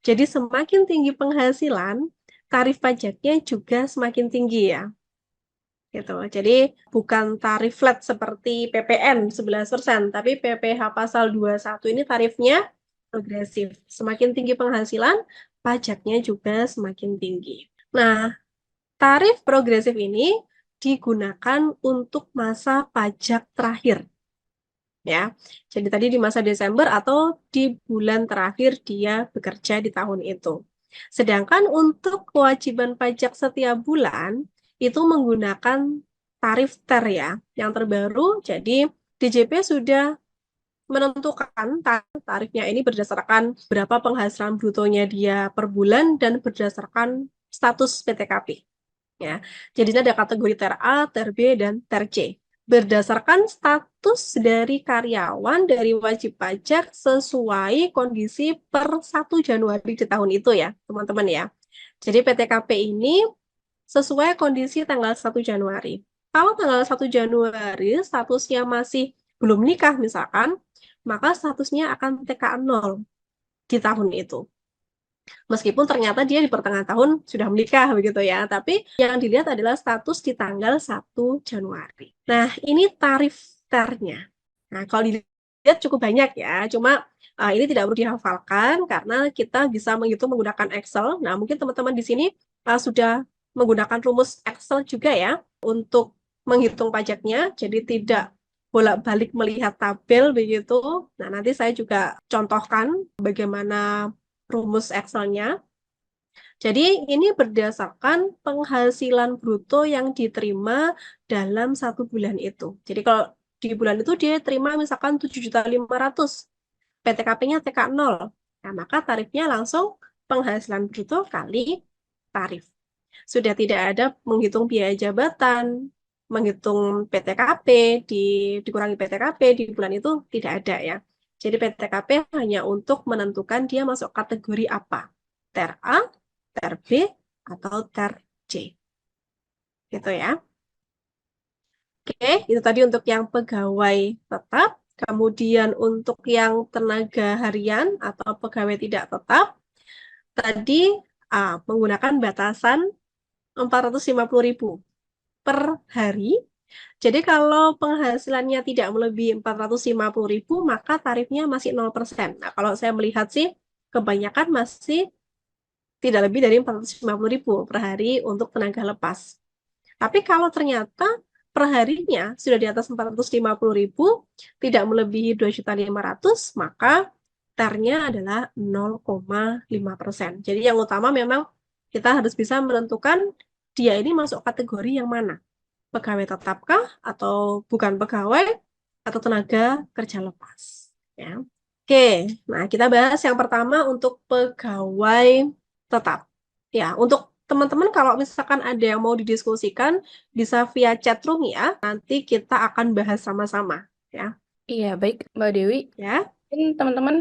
Jadi semakin tinggi penghasilan, tarif pajaknya juga semakin tinggi ya. Gitu. Jadi bukan tarif flat seperti PPN 11%, tapi PPh pasal 21 ini tarifnya progresif. Semakin tinggi penghasilan, pajaknya juga semakin tinggi. Nah, tarif progresif ini digunakan untuk masa pajak terakhir. ya. Jadi tadi di masa Desember atau di bulan terakhir dia bekerja di tahun itu. Sedangkan untuk kewajiban pajak setiap bulan itu menggunakan tarif TER ya, yang terbaru. Jadi DJP sudah menentukan tarifnya ini berdasarkan berapa penghasilan brutonya dia per bulan dan berdasarkan status PTKP. Ya, jadi ada kategori TER A, TER B, dan TER C. Berdasarkan status dari karyawan dari wajib pajak sesuai kondisi per 1 Januari di tahun itu ya, teman-teman ya. Jadi PTKP ini sesuai kondisi tanggal 1 Januari. Kalau tanggal 1 Januari statusnya masih belum nikah misalkan, maka statusnya akan TKA 0 di tahun itu. Meskipun ternyata dia di pertengahan tahun sudah menikah begitu ya, tapi yang dilihat adalah status di tanggal 1 Januari. Nah, ini tarif TER-nya. Nah, kalau dilihat cukup banyak ya, cuma ini tidak perlu dihafalkan karena kita bisa menghitung menggunakan Excel. Nah, mungkin teman-teman di sini sudah menggunakan rumus Excel juga ya untuk menghitung pajaknya, jadi tidak bolak-balik melihat tabel begitu. Nah, nanti saya juga contohkan bagaimana rumus Excel-nya. Jadi ini berdasarkan penghasilan bruto yang diterima dalam 1 bulan itu. Jadi kalau di bulan itu dia terima misalkan 7.500.000, PTKP-nya TK 0. Nah, maka tarifnya langsung penghasilan bruto kali tarif. Sudah tidak ada menghitung biaya jabatan, menghitung PTKP, dikurangi PTKP di bulan itu tidak ada ya. Jadi PTKP hanya untuk menentukan dia masuk kategori apa. TER A, TER B, atau TER C. Gitu ya. Oke, itu tadi untuk yang pegawai tetap. Kemudian untuk yang tenaga harian atau pegawai tidak tetap, tadi menggunakan batasan 450.000 per hari. Jadi kalau penghasilannya tidak melebihi 450.000, maka tarifnya masih 0%. Nah, kalau saya melihat sih, kebanyakan masih tidak lebih dari 450.000 per hari untuk tenaga lepas. Tapi kalau ternyata perharinya sudah di atas 450.000, tidak melebihi 2.500.000, maka TER-nya adalah 0,5%. Jadi yang utama memang kita harus bisa menentukan dia ini masuk kategori yang mana. Pegawai tetapkah atau bukan pegawai atau tenaga kerja lepas. Ya. Oke, nah kita bahas yang pertama untuk pegawai tetap. Ya, untuk teman-teman kalau misalkan ada yang mau didiskusikan bisa via chat room ya. Nanti kita akan bahas sama-sama ya. Iya, baik Mbak Dewi. Ya. Mungkin teman-teman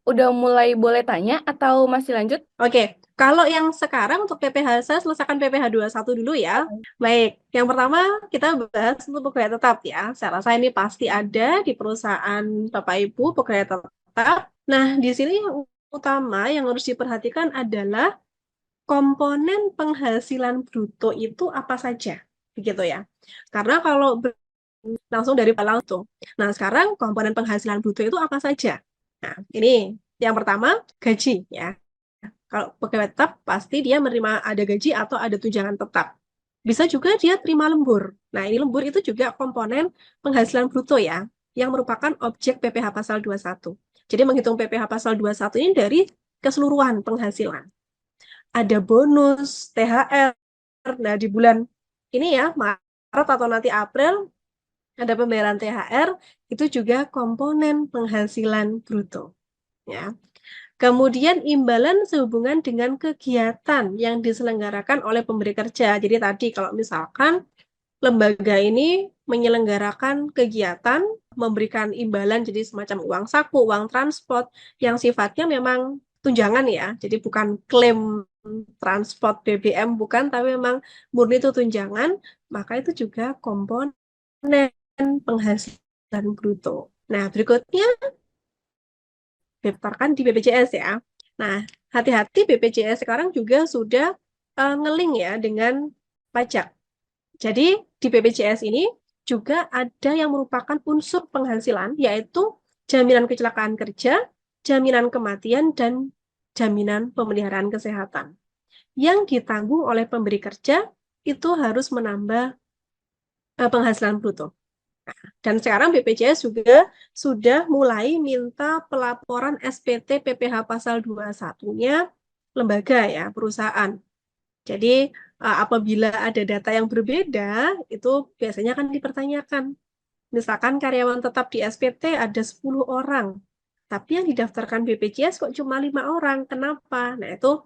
udah mulai boleh tanya atau masih lanjut? Oke, kalau yang sekarang untuk PPH saya selesaikan PPH 21 dulu ya. Baik, yang pertama kita bahas untuk pegawai tetap ya. Saya rasa ini pasti ada di perusahaan Bapak Ibu pegawai tetap. Nah, di sini yang utama yang harus diperhatikan adalah komponen penghasilan bruto itu apa saja, begitu ya. Karena kalau langsung dari balang itu. Nah, sekarang komponen penghasilan bruto itu apa saja? Nah, ini yang pertama gaji ya. Kalau pegawai tetap pasti dia menerima ada gaji atau ada tunjangan tetap. Bisa juga dia terima lembur. Nah, ini lembur itu juga komponen penghasilan bruto ya, yang merupakan objek PPh pasal 21. Jadi menghitung PPh pasal 21 ini dari keseluruhan penghasilan. Ada bonus, THR. Nah, di bulan ini ya, Maret atau nanti April, ada pembayaran THR, itu juga komponen penghasilan bruto. Ya. Kemudian imbalan sehubungan dengan kegiatan yang diselenggarakan oleh pemberi kerja. Jadi tadi kalau misalkan lembaga ini menyelenggarakan kegiatan, memberikan imbalan jadi semacam uang saku, uang transport yang sifatnya memang tunjangan ya. Jadi bukan klaim transport BBM, bukan, tapi memang murni itu tunjangan, maka itu juga komponen penghasilan bruto. Nah, berikutnya daftarkan di BPJS ya. Nah, hati-hati BPJS sekarang juga sudah ngeling ya dengan pajak. Jadi di BPJS ini juga ada yang merupakan unsur penghasilan, yaitu jaminan kecelakaan kerja, jaminan kematian, dan jaminan pemeliharaan kesehatan. Yang ditanggung oleh pemberi kerja itu harus menambah penghasilan bruto. Dan sekarang BPJS juga sudah mulai minta pelaporan SPT PPh pasal 21-nya lembaga ya, perusahaan. Jadi apabila ada data yang berbeda, itu biasanya akan dipertanyakan. Misalkan karyawan tetap di SPT ada 10 orang, tapi yang didaftarkan BPJS kok cuma 5 orang. Kenapa? Nah, itu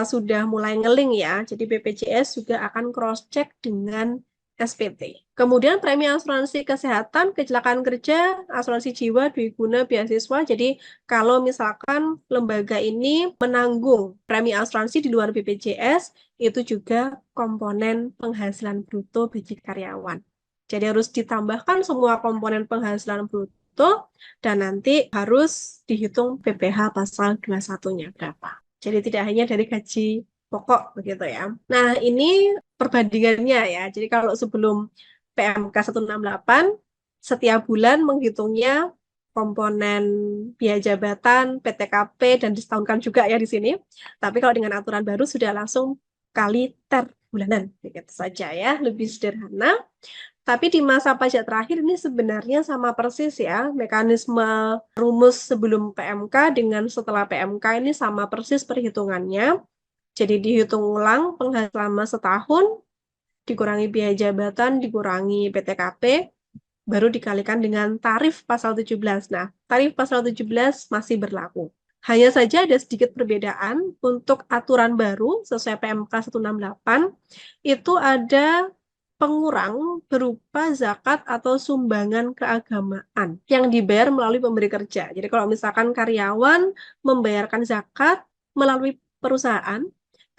sudah mulai ngeling ya. Jadi BPJS juga akan cross-check dengan SPT. Kemudian premi asuransi kesehatan, kecelakaan kerja, asuransi jiwa, dwiguna, beasiswa. Jadi kalau misalkan lembaga ini menanggung premi asuransi di luar BPJS, itu juga komponen penghasilan bruto bagi karyawan. Jadi harus ditambahkan semua komponen penghasilan bruto dan nanti harus dihitung PPh pasal 21-nya berapa. Jadi tidak hanya dari gaji pokok begitu ya. Nah, ini perbandingannya ya. Jadi kalau sebelum PMK 168 setiap bulan menghitungnya komponen biaya jabatan, PTKP dan disetahunkan juga ya di sini. Tapi kalau dengan aturan baru sudah langsung kali ter bulanan begitu saja ya, lebih sederhana. Tapi di masa pajak terakhir ini sebenarnya sama persis ya, mekanisme rumus sebelum PMK dengan setelah PMK ini sama persis perhitungannya. Jadi dihitung ulang penghasilan selama setahun, dikurangi biaya jabatan, dikurangi PTKP, baru dikalikan dengan tarif pasal 17. Nah, tarif pasal 17 masih berlaku. Hanya saja ada sedikit perbedaan untuk aturan baru sesuai PMK 168, itu ada pengurang berupa zakat atau sumbangan keagamaan yang dibayar melalui pemberi kerja. Jadi kalau misalkan karyawan membayarkan zakat melalui perusahaan,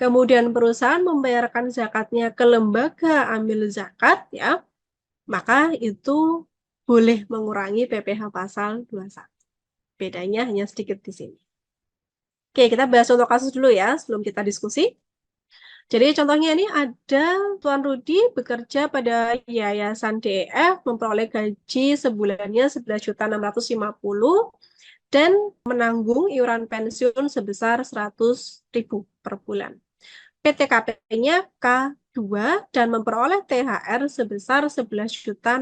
kemudian perusahaan membayarkan zakatnya ke lembaga amil zakat, ya, maka itu boleh mengurangi PPh pasal 21. Bedanya hanya sedikit di sini. Oke, kita bahas contoh kasus dulu ya, sebelum kita diskusi. Jadi contohnya ini ada Tuan Rudi bekerja pada Yayasan DEF, memperoleh gaji sebulannya 11.650 dan menanggung iuran pensiun sebesar 100.000 per bulan. PTKP-nya K2 dan memperoleh THR sebesar 11.650.000.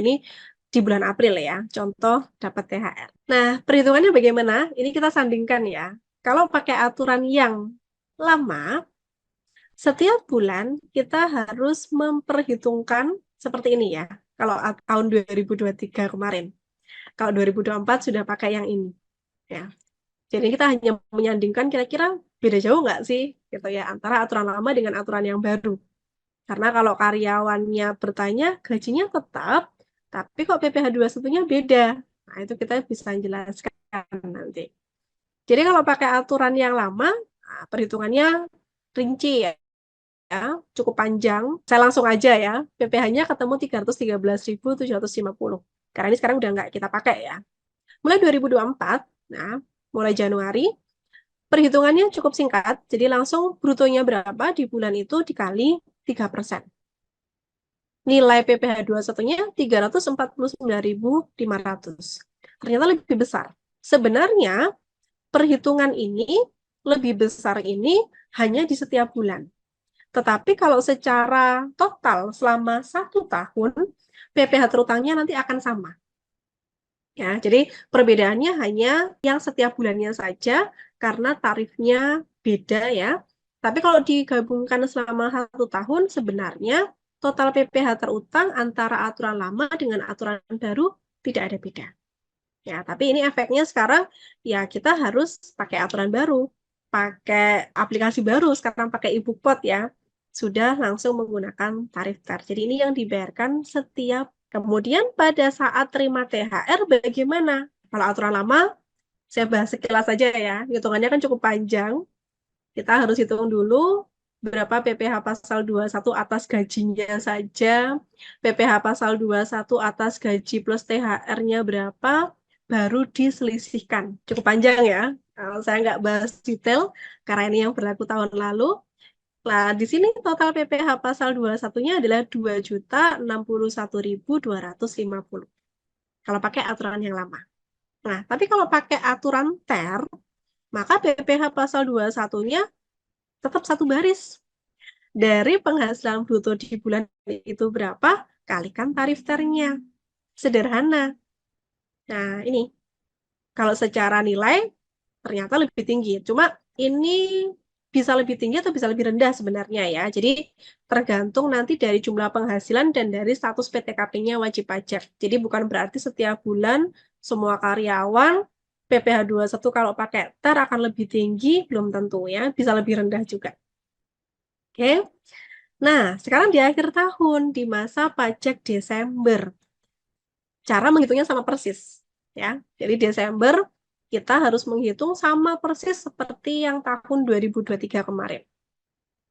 Ini di bulan April ya, contoh dapat THR. Nah, perhitungannya bagaimana? Ini kita sandingkan ya. Kalau pakai aturan yang lama, setiap bulan kita harus memperhitungkan seperti ini ya. Kalau tahun 2023 kemarin. Kalau 2024 sudah pakai yang ini. Ya. Jadi kita hanya menyandingkan kira-kira beda jauh nggak sih gitu ya antara aturan lama dengan aturan yang baru. Karena kalau karyawannya bertanya gajinya tetap, tapi kok PPh 21-nya beda. Nah, itu kita bisa jelaskan nanti. Jadi kalau pakai aturan yang lama, nah, perhitungannya rinci ya, cukup panjang. Saya langsung aja ya, PPh-nya ketemu 313.750. Karena ini sekarang udah nggak kita pakai ya. Mulai 2024, nah mulai Januari, perhitungannya cukup singkat, jadi langsung brutonya berapa di bulan itu dikali 3%. Nilai PPh 21-nya 349.500. Ternyata lebih besar. Sebenarnya perhitungan ini lebih besar ini hanya di setiap bulan. Tetapi kalau secara total selama 1 tahun, PPh terutangnya nanti akan sama. Ya, jadi perbedaannya hanya yang setiap bulannya saja karena tarifnya beda ya. Tapi kalau digabungkan selama 1 tahun, sebenarnya total PPh terutang antara aturan lama dengan aturan baru tidak ada beda. Ya, tapi ini efeknya sekarang ya kita harus pakai aturan baru, pakai aplikasi baru, sekarang pakai iBookpot ya. Sudah langsung menggunakan tarif TER. Jadi ini yang dibayarkan setiap. Kemudian pada saat terima THR bagaimana? Kalau aturan lama, saya bahas sekilas saja ya. Hitungannya kan cukup panjang. Kita harus hitung dulu berapa PPh pasal 21 atas gajinya saja, PPh pasal 21 atas gaji plus THR-nya berapa, baru diselisihkan. Cukup panjang ya. Saya nggak bahas detail karena ini yang berlaku tahun lalu. Nah, di sini total PPh pasal 21-nya adalah 2.061.250 kalau pakai aturan yang lama. Nah, tapi kalau pakai aturan TER, maka PPh pasal 21-nya tetap satu baris. Dari penghasilan bruto di bulan itu berapa, kalikan tarif ternya. Sederhana. Nah, ini kalau secara nilai ternyata lebih tinggi. Cuma ini bisa lebih tinggi atau bisa lebih rendah sebenarnya ya. Jadi tergantung nanti dari jumlah penghasilan dan dari status PTKP-nya wajib pajak. Jadi bukan berarti setiap bulan semua karyawan PPh 21 kalau pakai TER akan lebih tinggi, belum tentu ya. Bisa lebih rendah juga. Oke. Nah, sekarang di akhir tahun, di masa pajak Desember. Cara menghitungnya sama persis. Ya. Jadi Desember kita harus menghitung sama persis seperti yang tahun 2023 kemarin.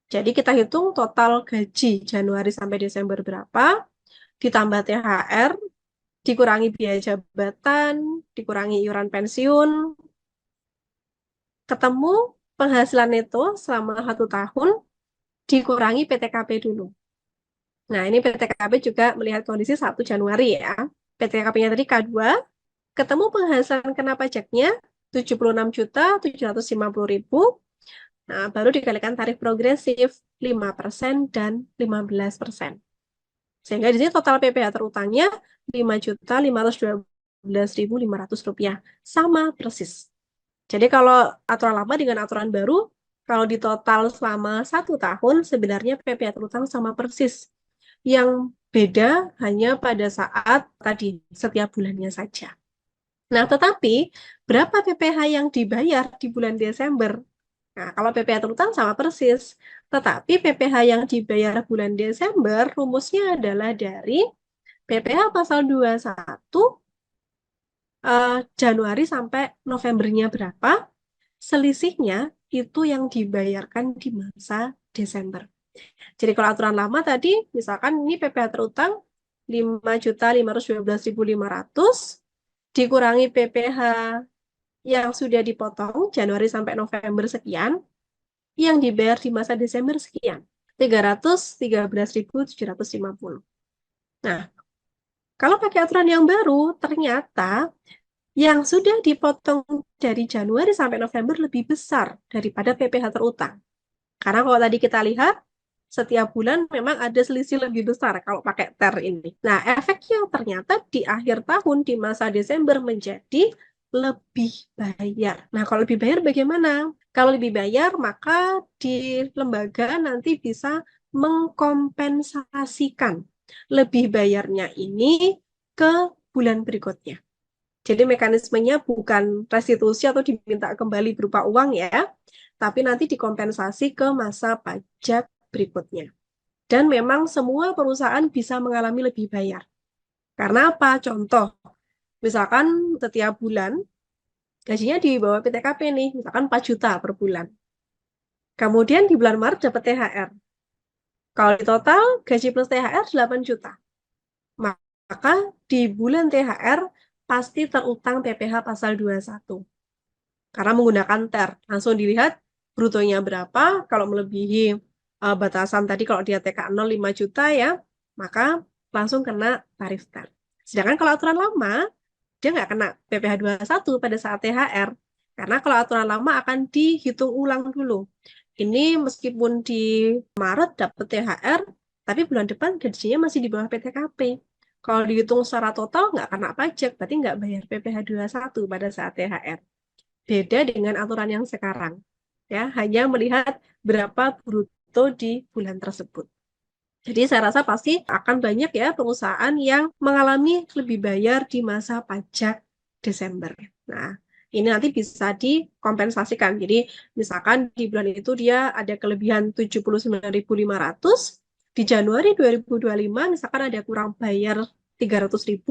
Jadi kita hitung total gaji Januari sampai Desember berapa, ditambah THR, dikurangi biaya jabatan, dikurangi iuran pensiun, ketemu penghasilan itu selama 1 tahun, dikurangi PTKP dulu. Nah, ini PTKP juga melihat kondisi 1 Januari ya. PTKP-nya tadi K2, ketemu penghasilan kena pajaknya 76.750.000. Nah, baru dikalikan tarif progresif 5% dan 15%. Sehingga di sini total PPh terutangnya Rp5.512.500. Sama persis. Jadi kalau aturan lama dengan aturan baru, kalau di total selama 1 tahun, sebenarnya PPh terutang sama persis. Yang beda hanya pada saat tadi, setiap bulannya saja. Nah, tetapi berapa PPh yang dibayar di bulan Desember? Nah, kalau PPh terutang sama persis. Tetapi PPh yang dibayar bulan Desember, rumusnya adalah dari PPh pasal 21 Januari sampai Novembernya berapa, selisihnya itu yang dibayarkan di masa Desember. Jadi kalau aturan lama tadi, misalkan ini PPh terutang 5.512.500 dikurangi PPh yang sudah dipotong Januari sampai November sekian, yang dibayar di masa Desember sekian, 313.750. Nah, kalau pakai aturan yang baru, ternyata yang sudah dipotong dari Januari sampai November lebih besar daripada PPh terutang. Karena kalau tadi kita lihat, setiap bulan memang ada selisih lebih besar kalau pakai TER ini. Nah, efeknya ternyata di akhir tahun, di masa Desember menjadi lebih bayar. Nah, kalau lebih bayar bagaimana? Kalau lebih bayar, maka di lembaga nanti bisa mengkompensasikan lebih bayarnya ini ke bulan berikutnya. Jadi mekanismenya bukan restitusi atau diminta kembali berupa uang ya, tapi nanti dikompensasi ke masa pajak berikutnya. Dan memang semua perusahaan bisa mengalami lebih bayar. Karena apa? Contoh, misalkan setiap bulan gajinya di bawah PTKP nih, misalkan 4 juta per bulan. Kemudian di bulan Maret dapat THR. Kalau di total gaji plus THR 8 juta. Maka di bulan THR pasti terutang PPh pasal 21. Karena menggunakan TER. Langsung dilihat brutonya berapa, kalau melebihi batasan tadi kalau dia TK 0 5 juta ya, maka langsung kena tarif TER. Sedangkan kalau aturan lama, dia nggak kena PPh 21 pada saat THR. Karena kalau aturan lama akan dihitung ulang dulu. Ini meskipun di Maret dapat THR, tapi bulan depan gajinya masih di bawah PTKP. Kalau dihitung secara total nggak kena pajak, berarti nggak bayar PPh 21 pada saat THR. Beda dengan aturan yang sekarang. Ya, hanya melihat berapa bruto di bulan tersebut. Jadi saya rasa pasti akan banyak ya perusahaan yang mengalami lebih bayar di masa pajak Desember. Nah, ini nanti bisa dikompensasikan. Jadi misalkan di bulan itu dia ada kelebihan 79.500, di Januari 2025 misalkan ada kurang bayar 300.000,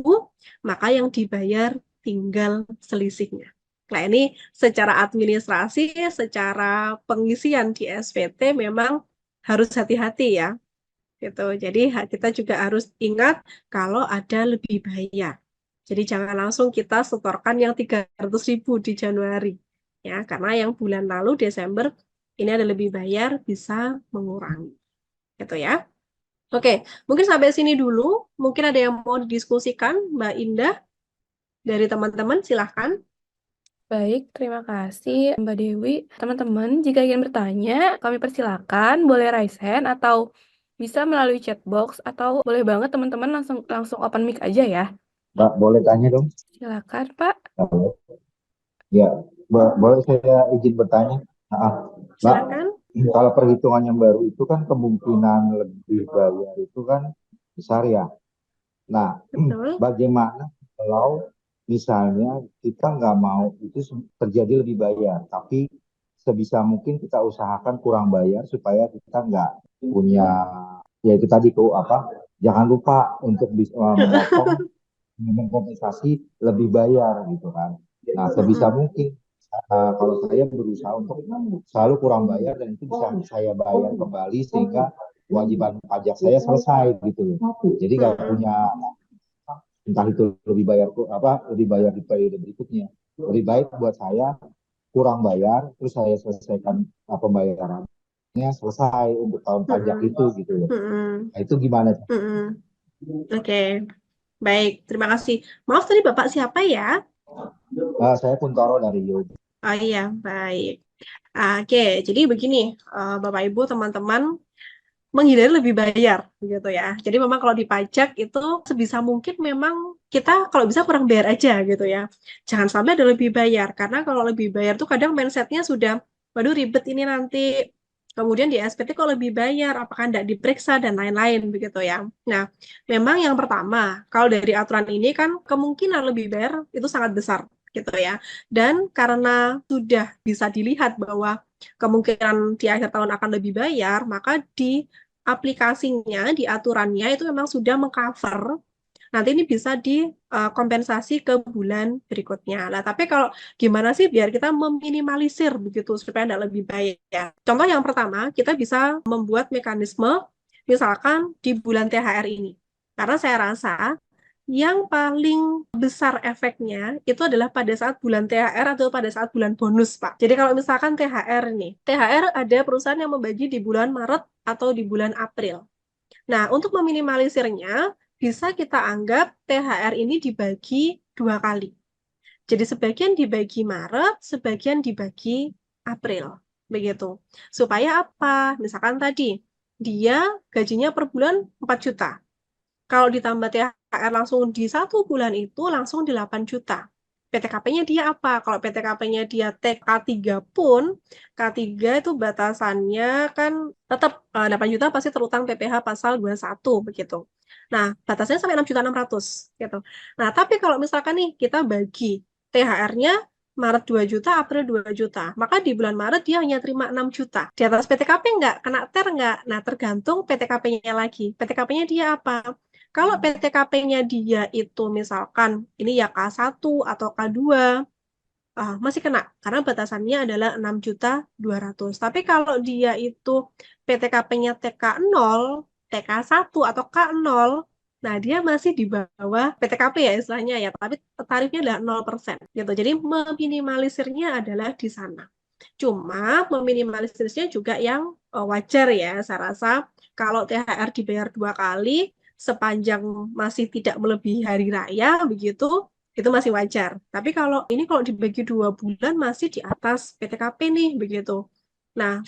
maka yang dibayar tinggal selisihnya. Nah, ini secara administrasi, secara pengisian di SPT memang harus hati-hati ya. Gitu. Jadi kita juga harus ingat kalau ada lebih bayar. Jadi jangan langsung kita setorkan yang 300.000 di Januari. Ya, karena yang bulan lalu Desember ini ada lebih bayar bisa mengurangi. Gitu ya. Oke, mungkin sampai sini dulu. Mungkin ada yang mau didiskusikan, Mbak Indah dari teman-teman, silahkan. Baik, terima kasih Mbak Dewi. Teman-teman, jika ingin bertanya, kami persilakan boleh raise hand atau Bisa melalui chat box atau boleh banget teman-teman langsung open mic aja ya. Mbak, boleh tanya dong? Silakan, Pak. Halo. Ya, boleh saya izin bertanya? Mbak, Silakan. kalau perhitungan yang baru itu kan kemungkinan lebih bayar itu kan besar ya. Nah, Betul. bagaimana kalau misalnya kita nggak mau itu terjadi lebih bayar, tapi sebisa mungkin kita usahakan kurang bayar supaya kita nggak punya, ya itu tadi tuh apa, jangan lupa untuk bisa memotong, mengkompensasi lebih bayar gitu kan. Nah, sebisa mungkin kalau saya berusaha untuk selalu kurang bayar dan itu bisa saya bayar kembali sehingga kewajiban pajak saya selesai gitu loh. Jadi nggak punya entah itu lebih bayar di periode berikutnya. Lebih baik buat saya kurang bayar terus saya selesaikan pembayarannya selesai untuk tahun pajak itu gitu loh. Nah, itu gimana? Oke, baik. Terima kasih. Maaf tadi Bapak siapa ya? Saya Kuntoro dari Yoga. Oh iya, baik. Oke, jadi begini, Bapak Ibu, teman-teman, menghindari lebih bayar, gitu ya. Jadi memang kalau di pajak itu sebisa mungkin memang kita kalau bisa kurang bayar aja, gitu ya. Jangan sampai ada lebih bayar, karena kalau lebih bayar tuh kadang mindsetnya sudah, waduh ribet ini nanti. Kemudian di SPT kok lebih bayar, apakah tidak diperiksa dan lain-lain, begitu ya. Nah, memang yang pertama, kalau dari aturan ini kan kemungkinan lebih bayar itu sangat besar, gitu ya. Dan karena sudah bisa dilihat bahwa kemungkinan di akhir tahun akan lebih bayar, maka di aplikasinya, di aturannya itu memang sudah mengcover. Nanti ini bisa dikompensasi ke bulan berikutnya. Nah, tapi kalau gimana sih biar kita meminimalisir begitu supaya tidak lebih bayar? Contoh yang pertama, kita bisa membuat mekanisme misalkan di bulan THR ini. Karena saya rasa yang paling besar efeknya itu adalah pada saat bulan THR atau pada saat bulan bonus, Pak. Jadi kalau misalkan THR nih, THR ada perusahaan yang membagi di bulan Maret atau di bulan April. Nah, untuk meminimalisirnya, bisa kita anggap THR ini dibagi 2 kali. Jadi sebagian dibagi Maret, sebagian dibagi April. Begitu. Supaya apa? Misalkan tadi, dia gajinya per bulan 4 juta. Kalau ditambah THR langsung di 1 bulan itu langsung 8 juta. PTKP-nya dia apa? Kalau PTKP-nya dia K3 pun, K3 itu batasannya kan tetap 8 juta pasti terutang PPh pasal 21 begitu. Nah, batasnya sampai 6.600.000 gitu. Nah, tapi kalau misalkan nih kita bagi THR-nya Maret 2 juta, April 2 juta. Maka di bulan Maret dia hanya terima 6 juta. Di atas PTKP enggak? Kena TER enggak? Nah, tergantung PTKP-nya lagi. PTKP-nya dia apa? Kalau PTKP-nya dia itu misalkan ini ya K1 atau K2, masih kena karena batasannya adalah 6.200.000. Tapi kalau dia itu PTKP-nya TK0, TK1 atau K0, nah dia masih di bawah PTKP ya istilahnya ya, tapi tarifnya adalah 0% gitu. Jadi meminimalisirnya adalah di sana. Cuma meminimalisirnya juga yang wajar ya, saya rasa kalau THR dibayar 2 kali sepanjang masih tidak melebihi hari raya begitu, itu masih wajar. Tapi kalau dibagi 2 bulan masih di atas PTKP nih begitu. Nah,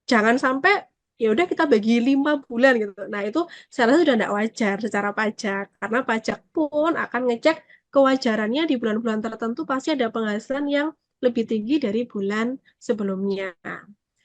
jangan sampai ya udah kita bagi 5 bulan gitu. Nah, itu saya rasa sudah tidak wajar secara pajak karena pajak pun akan ngecek kewajarannya di bulan-bulan tertentu pasti ada penghasilan yang lebih tinggi dari bulan sebelumnya.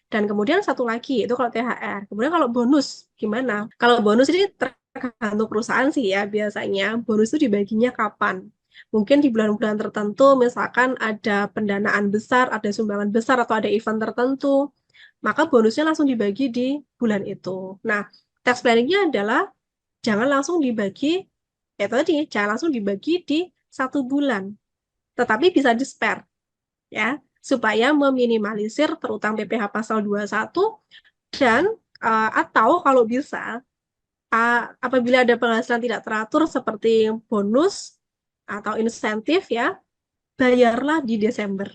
Dan kemudian satu lagi itu kalau THR. Kemudian kalau bonus gimana? Kalau bonus ini tergantung perusahaan sih ya biasanya. Bonus itu dibaginya kapan? Mungkin di bulan-bulan tertentu misalkan ada pendanaan besar, ada sumbangan besar atau ada event tertentu, maka bonusnya langsung dibagi di bulan itu. Nah, tax planning-nya adalah jangan langsung dibagi, jangan langsung dibagi di 1 bulan, tetapi bisa di-spare, ya, supaya meminimalisir terutang PPh pasal 21 dan atau kalau bisa apabila ada penghasilan tidak teratur seperti bonus atau insentif ya, bayarlah di Desember.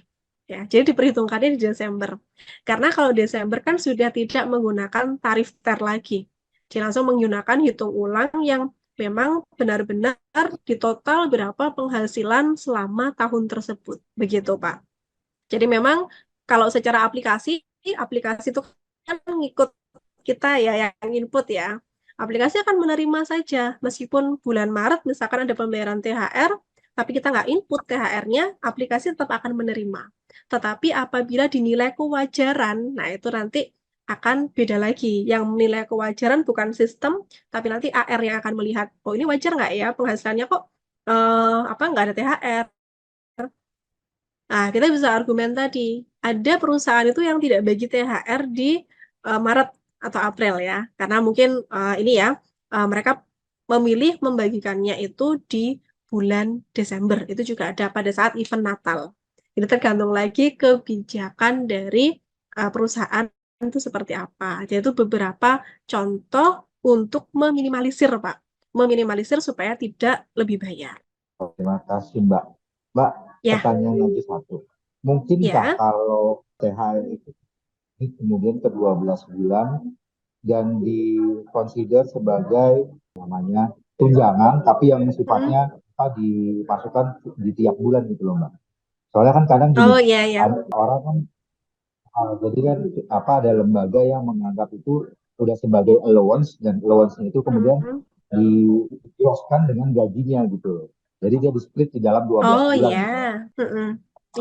Ya, jadi diperhitungkannya di Desember. Karena kalau Desember kan sudah tidak menggunakan tarif TER lagi. Jadi langsung menggunakan hitung ulang yang memang benar-benar di total berapa penghasilan selama tahun tersebut. Begitu, Pak. Jadi memang kalau secara aplikasi itu kan ngikut kita ya yang input ya. Aplikasi akan menerima saja meskipun bulan Maret misalkan ada pembayaran THR, tapi kita nggak input THR-nya, aplikasi tetap akan menerima. Tetapi apabila dinilai kewajaran, nah itu nanti akan beda lagi. Yang menilai kewajaran bukan sistem, tapi nanti AR yang akan melihat, oh ini wajar nggak ya penghasilannya kok nggak ada THR. Nah, kita bisa argumen tadi, ada perusahaan itu yang tidak bagi THR di Maret atau April ya, karena mungkin ini ya, mereka memilih membagikannya itu di bulan Desember, itu juga ada pada saat event Natal. Ini tergantung lagi kebijakan dari perusahaan itu seperti apa. Jadi itu beberapa contoh untuk meminimalisir, Pak. Meminimalisir supaya tidak lebih bayar. Terima kasih, Mbak. Mbak, Ya, pertanyaan lagi satu. Mungkinkah ya. kalau THR itu kemudian ke 12 bulan dan dikonsider sebagai namanya tunjangan, tapi yang Mm. sifatnya dimasukkan di tiap bulan gitu loh, Mbak. Soalnya kan kadang Oh, gini, iya, ya. ada orang kan jadi kan ada lembaga yang menganggap itu udah sebagai allowance dan allowance-nya itu kemudian Mm. dikioskan dengan gajinya gitu loh. Jadi dia di-split di dalam 12 Oh bulan ya, gitu.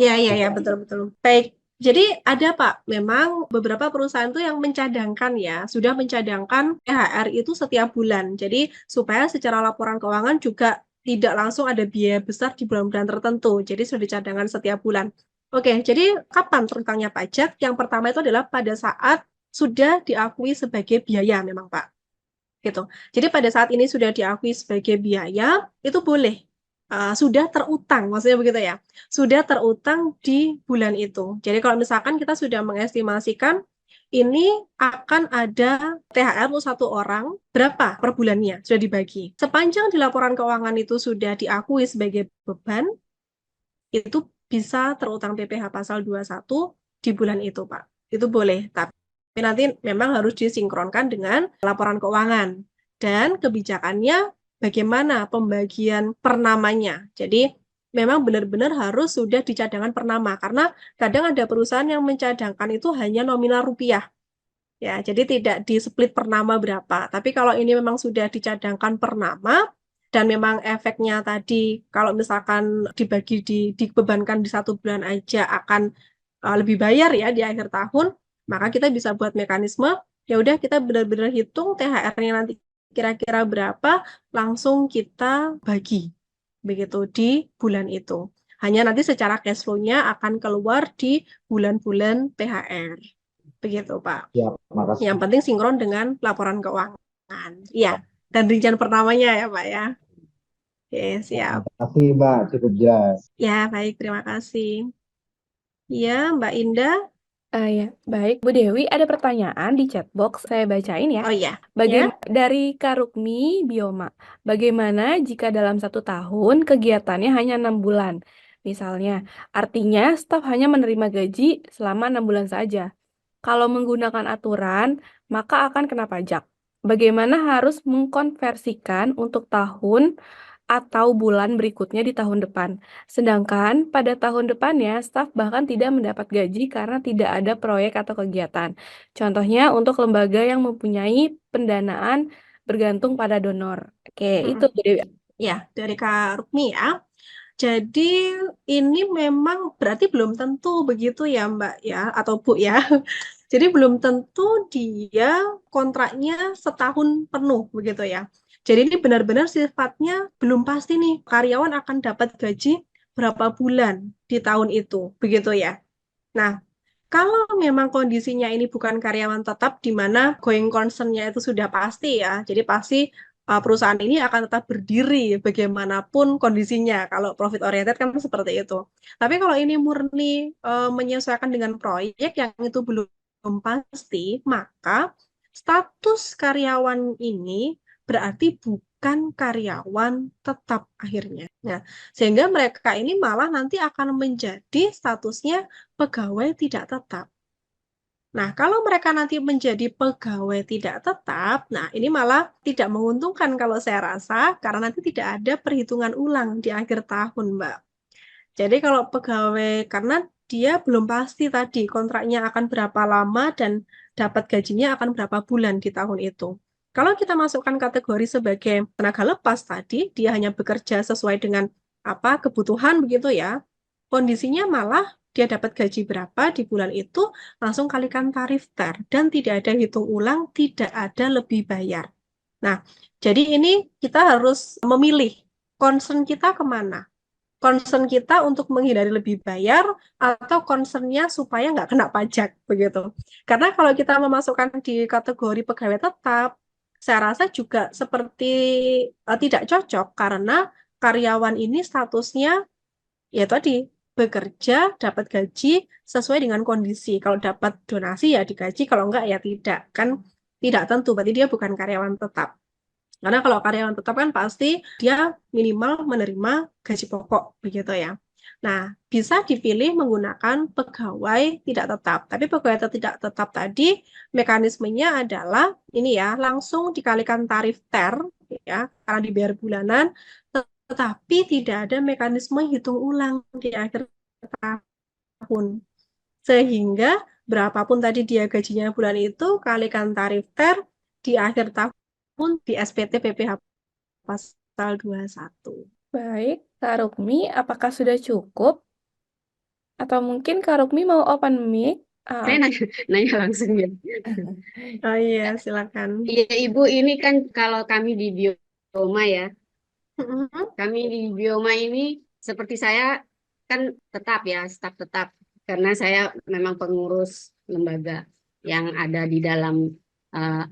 iya iya ya betul-betul. Baik, jadi ada Pak, memang beberapa perusahaan tuh yang mencadangkan ya, sudah mencadangkan THR itu setiap bulan. Jadi supaya secara laporan keuangan juga tidak langsung ada biaya besar di bulan-bulan tertentu. Jadi sudah dicadangkan setiap bulan. Oke, jadi kapan terutamanya pajak? Yang pertama itu adalah pada saat sudah diakui sebagai biaya memang Pak. Gitu. Jadi pada saat ini sudah diakui sebagai biaya, itu boleh sudah terutang, maksudnya begitu ya, sudah terutang di bulan itu. Jadi kalau misalkan kita sudah mengestimasikan ini akan ada THR untuk satu orang berapa per bulannya sudah dibagi. Sepanjang di laporan keuangan itu sudah diakui sebagai beban, itu bisa terutang PPh pasal 21 di bulan itu, Pak. Itu boleh, tapi nanti memang harus disinkronkan dengan laporan keuangan. Dan kebijakannya bagaimana pembagian per namanya. Jadi memang benar-benar harus sudah di cadangan per nama, karena kadang ada perusahaan yang mencadangkan itu hanya nominal rupiah. Ya, jadi tidak di split per nama berapa. Tapi kalau ini memang sudah dicadangkan per nama, dan memang efeknya tadi kalau misalkan dibebankan di satu bulan aja akan lebih bayar ya di akhir tahun, maka kita bisa buat mekanisme, ya udah kita benar-benar hitung THR-nya nanti kira-kira berapa, langsung kita bagi begitu di bulan itu. Hanya nanti secara cash flow-nya akan keluar di bulan-bulan THR. Begitu, Pak. Ya, makasih. Yang penting sinkron dengan laporan keuangan. Iya, dan rincian pertamanya ya, Pak ya. Oke, siap. Terima kasih, Mbak. Cukup jelas. Ya, baik, terima kasih. Iya, Mbak Indah. Ya, baik. Bu Dewi, ada pertanyaan di chat box. Saya bacain ya. Oh iya, Bagaimana ya. dari Kak Rukmi Bioma, bagaimana jika dalam 1 tahun kegiatannya hanya 6 bulan? Misalnya, artinya staf hanya menerima gaji selama 6 bulan saja. Kalau menggunakan aturan, maka akan kena pajak. Bagaimana harus mengkonversikan untuk tahun atau bulan berikutnya di tahun depan. Sedangkan pada tahun depannya, staf bahkan tidak mendapat gaji karena tidak ada proyek atau kegiatan. Contohnya untuk lembaga yang mempunyai pendanaan bergantung pada donor. Oke, itu Mm-mm. jadi Ya, dari Kak Rukmi ya. Jadi ini memang berarti belum tentu begitu ya Mbak ya atau Bu ya. Jadi belum tentu dia kontraknya setahun penuh begitu ya. Jadi ini benar-benar sifatnya belum pasti nih karyawan akan dapat gaji berapa bulan di tahun itu begitu ya. Nah, kalau memang kondisinya ini bukan karyawan tetap di mana going concern-nya itu sudah pasti ya. Jadi pasti perusahaan ini akan tetap berdiri bagaimanapun kondisinya. Kalau profit oriented kan seperti itu. Tapi kalau ini murni menyesuaikan dengan proyek yang itu belum pasti, maka status karyawan ini berarti bukan karyawan tetap akhirnya. Nah, sehingga mereka ini malah nanti akan menjadi statusnya pegawai tidak tetap. Nah, kalau mereka nanti menjadi pegawai tidak tetap, nah ini malah tidak menguntungkan kalau saya rasa, karena nanti tidak ada perhitungan ulang di akhir tahun, Mbak. Jadi kalau pegawai, karena dia belum pasti tadi kontraknya akan berapa lama dan dapat gajinya akan berapa bulan di tahun itu. Kalau kita masukkan kategori sebagai tenaga lepas tadi, dia hanya bekerja sesuai dengan apa kebutuhan begitu ya. Kondisinya malah dia dapat gaji berapa di bulan itu, langsung kalikan tarif TER dan tidak ada hitung ulang, tidak ada lebih bayar. Nah, jadi ini kita harus memilih concern kita kemana. Concern kita untuk menghindari lebih bayar atau concernnya supaya nggak kena pajak begitu. Karena kalau kita memasukkan di kategori pegawai tetap, saya rasa juga seperti tidak cocok karena karyawan ini statusnya ya tadi bekerja dapat gaji sesuai dengan kondisi. Kalau dapat donasi ya digaji, kalau enggak ya tidak. Kan tidak tentu, berarti dia bukan karyawan tetap. Karena kalau karyawan tetap kan pasti dia minimal menerima gaji pokok begitu ya. Nah, bisa dipilih menggunakan pegawai tidak tetap. Tapi pegawai tidak tetap tadi mekanismenya adalah ini ya, langsung dikalikan tarif TER ya, karena dibayar bulanan, tetapi tidak ada mekanisme hitung ulang di akhir tahun. Sehingga berapapun tadi dia gajinya bulan itu, kalikan tarif TER di akhir tahun di SPT PPh pasal 21. Baik, Kak Rukmi, apakah sudah cukup? Atau mungkin Kak Rukmi mau open mic? Saya nanya langsung ya. Oh iya, silakan. Iya, Ibu, ini kan kalau kami di Bioma ya, Mhm. kami di Bioma ini seperti saya kan tetap ya, staf tetap. Karena saya memang pengurus lembaga yang ada di dalam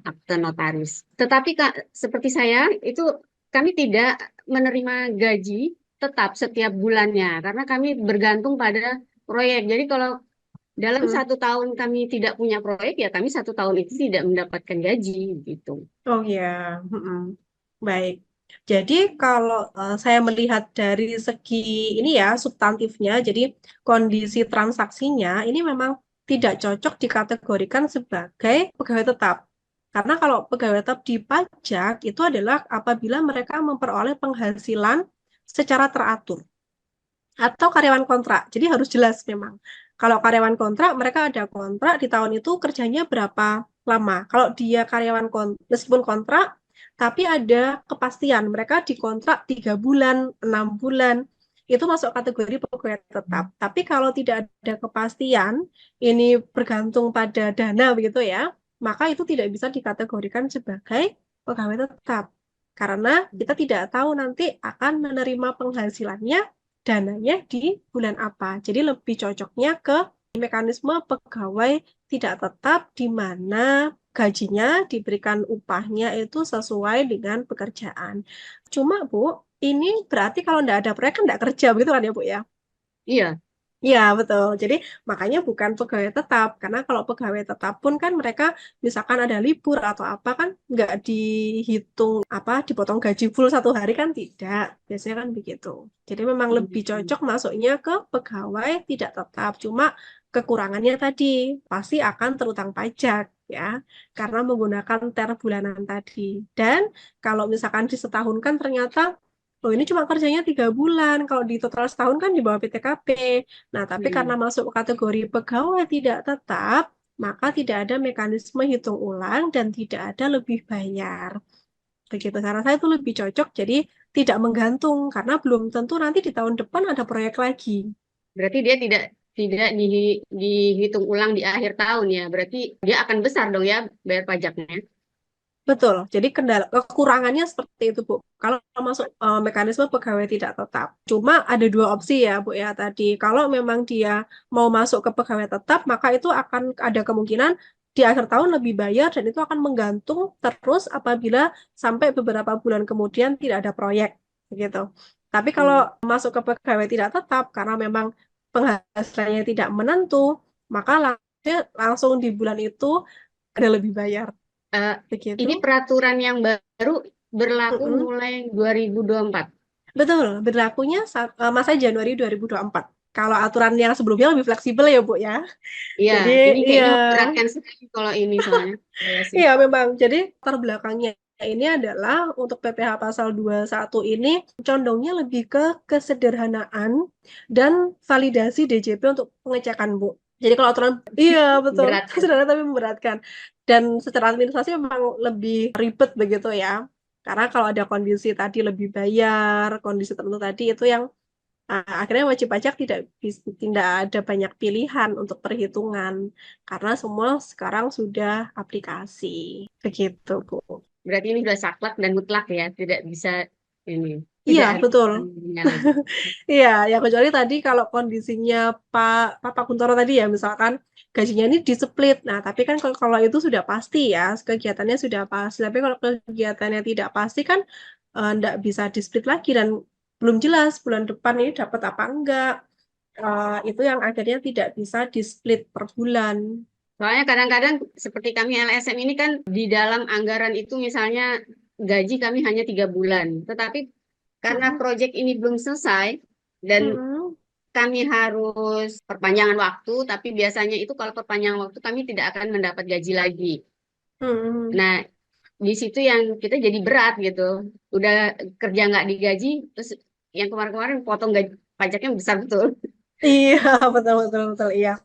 akte notaris. Tetapi seperti saya itu kami tidak menerima gaji tetap setiap bulannya karena kami bergantung pada proyek. Jadi kalau dalam Hmm. 1 tahun kami tidak punya proyek, ya kami 1 tahun itu tidak mendapatkan gaji gitu. Oh ya, baik. Jadi kalau saya melihat dari segi ini ya substantifnya, jadi kondisi transaksinya ini memang tidak cocok dikategorikan sebagai pegawai tetap. Karena kalau pegawai tetap di pajak itu adalah apabila mereka memperoleh penghasilan secara teratur atau karyawan kontrak. Jadi harus jelas memang. Kalau karyawan kontrak, mereka ada kontrak di tahun itu kerjanya berapa lama. Kalau dia karyawan meskipun kontrak, tapi ada kepastian mereka dikontrak 3 bulan, 6 bulan, itu masuk kategori pegawai tetap. Tapi kalau tidak ada kepastian, ini bergantung pada dana begitu ya, maka itu tidak bisa dikategorikan sebagai pegawai tetap. Karena kita tidak tahu nanti akan menerima penghasilannya dananya di bulan apa. Jadi lebih cocoknya ke mekanisme pegawai tidak tetap di mana gajinya diberikan upahnya itu sesuai dengan pekerjaan. Cuma Bu, ini berarti kalau tidak ada proyek kan tidak kerja begitu kan ya Bu ya? Iya. Iya, betul. Jadi makanya bukan pegawai tetap. Karena kalau pegawai tetap pun kan mereka misalkan ada libur atau apa kan nggak dihitung apa dipotong gaji full 1 hari kan tidak. Biasanya kan begitu. Jadi memang lebih cocok masuknya ke pegawai tidak tetap. Cuma kekurangannya tadi pasti akan terutang pajak ya. Karena menggunakan TER bulanan tadi. Dan kalau misalkan disetahunkan ternyata oh ini cuma kerjanya 3 bulan. Kalau di total setahun kan di bawah PTKP. Nah, tapi karena masuk kategori pegawai tidak tetap, maka tidak ada mekanisme hitung ulang dan tidak ada lebih bayar. Begitu, karena saya itu lebih cocok, jadi tidak menggantung, karena belum tentu nanti di tahun depan ada proyek lagi. Berarti dia tidak dihitung ulang di akhir tahun ya. Berarti dia akan besar dong ya bayar pajaknya. Betul, jadi kekurangannya seperti itu, Bu. Kalau masuk mekanisme pegawai tidak tetap. Cuma ada 2 opsi ya, Bu, ya tadi. Kalau memang dia mau masuk ke pegawai tetap, maka itu akan ada kemungkinan di akhir tahun lebih bayar dan itu akan menggantung terus apabila sampai beberapa bulan kemudian tidak ada proyek, begitu. Tapi kalau masuk ke pegawai tidak tetap, karena memang penghasilannya tidak menentu, maka langsung di bulan itu ada lebih bayar. Begitu. Ini peraturan yang baru berlaku mulai 2024. Betul, berlakunya masa Januari 2024. Kalau aturan yang sebelumnya lebih fleksibel ya, Bu ya. Iya, Jadi ini kayaknya memberatkan sekali kalau ini soalnya. Iya, memang. Jadi latar belakangnya ini adalah untuk PPh pasal 21 ini condongnya lebih ke kesederhanaan dan validasi DJP untuk pengecekan, Bu. Jadi kalau aturan, iya betul, Berat ya. sederhana tapi memberatkan. Dan secara administrasi memang lebih ribet begitu ya. Karena kalau ada kondisi tadi lebih bayar, kondisi tertentu tadi itu yang akhirnya wajib pajak tidak ada banyak pilihan untuk perhitungan karena semua sekarang sudah aplikasi. Begitu, Bu. Berarti ini sudah saklek dan mutlak ya, tidak bisa ini, Iya, tidak ada betul. tandingan lagi. Iya, ya kecuali tadi kalau kondisinya Pak Kuntoro tadi ya, misalkan gajinya ini di-split. Nah, tapi kan kalau itu sudah pasti ya, kegiatannya sudah pasti. Tapi kalau kegiatannya tidak pasti kan enggak bisa di-split lagi dan belum jelas bulan depan ini dapat apa enggak. Itu yang akhirnya tidak bisa di-split per bulan. Soalnya kadang-kadang seperti kami LSM ini kan di dalam anggaran itu misalnya gaji kami hanya 3 bulan, tetapi karena proyek ini belum selesai dan Mm-mm. kami harus perpanjangan waktu, tapi biasanya itu kalau perpanjangan waktu kami tidak akan mendapat gaji lagi. Mm-mm. Nah, di situ yang kita jadi berat gitu. Udah kerja nggak digaji, terus yang kemarin-kemarin potong gaji pajaknya besar betul. Iya, betul, iya.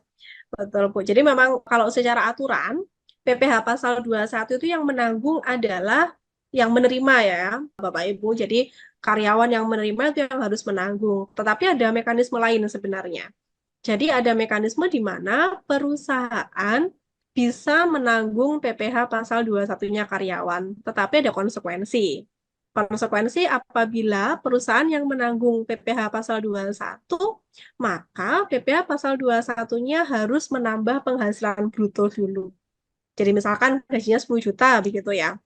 Betul, Bu. Jadi memang kalau secara aturan, PPh pasal 21 itu yang menanggung adalah yang menerima ya, Bapak Ibu. Jadi karyawan yang menerima itu yang harus menanggung. Tetapi ada mekanisme lain sebenarnya. Jadi ada mekanisme di mana perusahaan bisa menanggung PPh pasal 21-nya karyawan, tetapi ada konsekuensi. Konsekuensi apabila perusahaan yang menanggung PPh pasal 21, maka PPh pasal 21-nya harus menambah penghasilan bruto dulu. Jadi misalkan gajinya 10 juta begitu ya.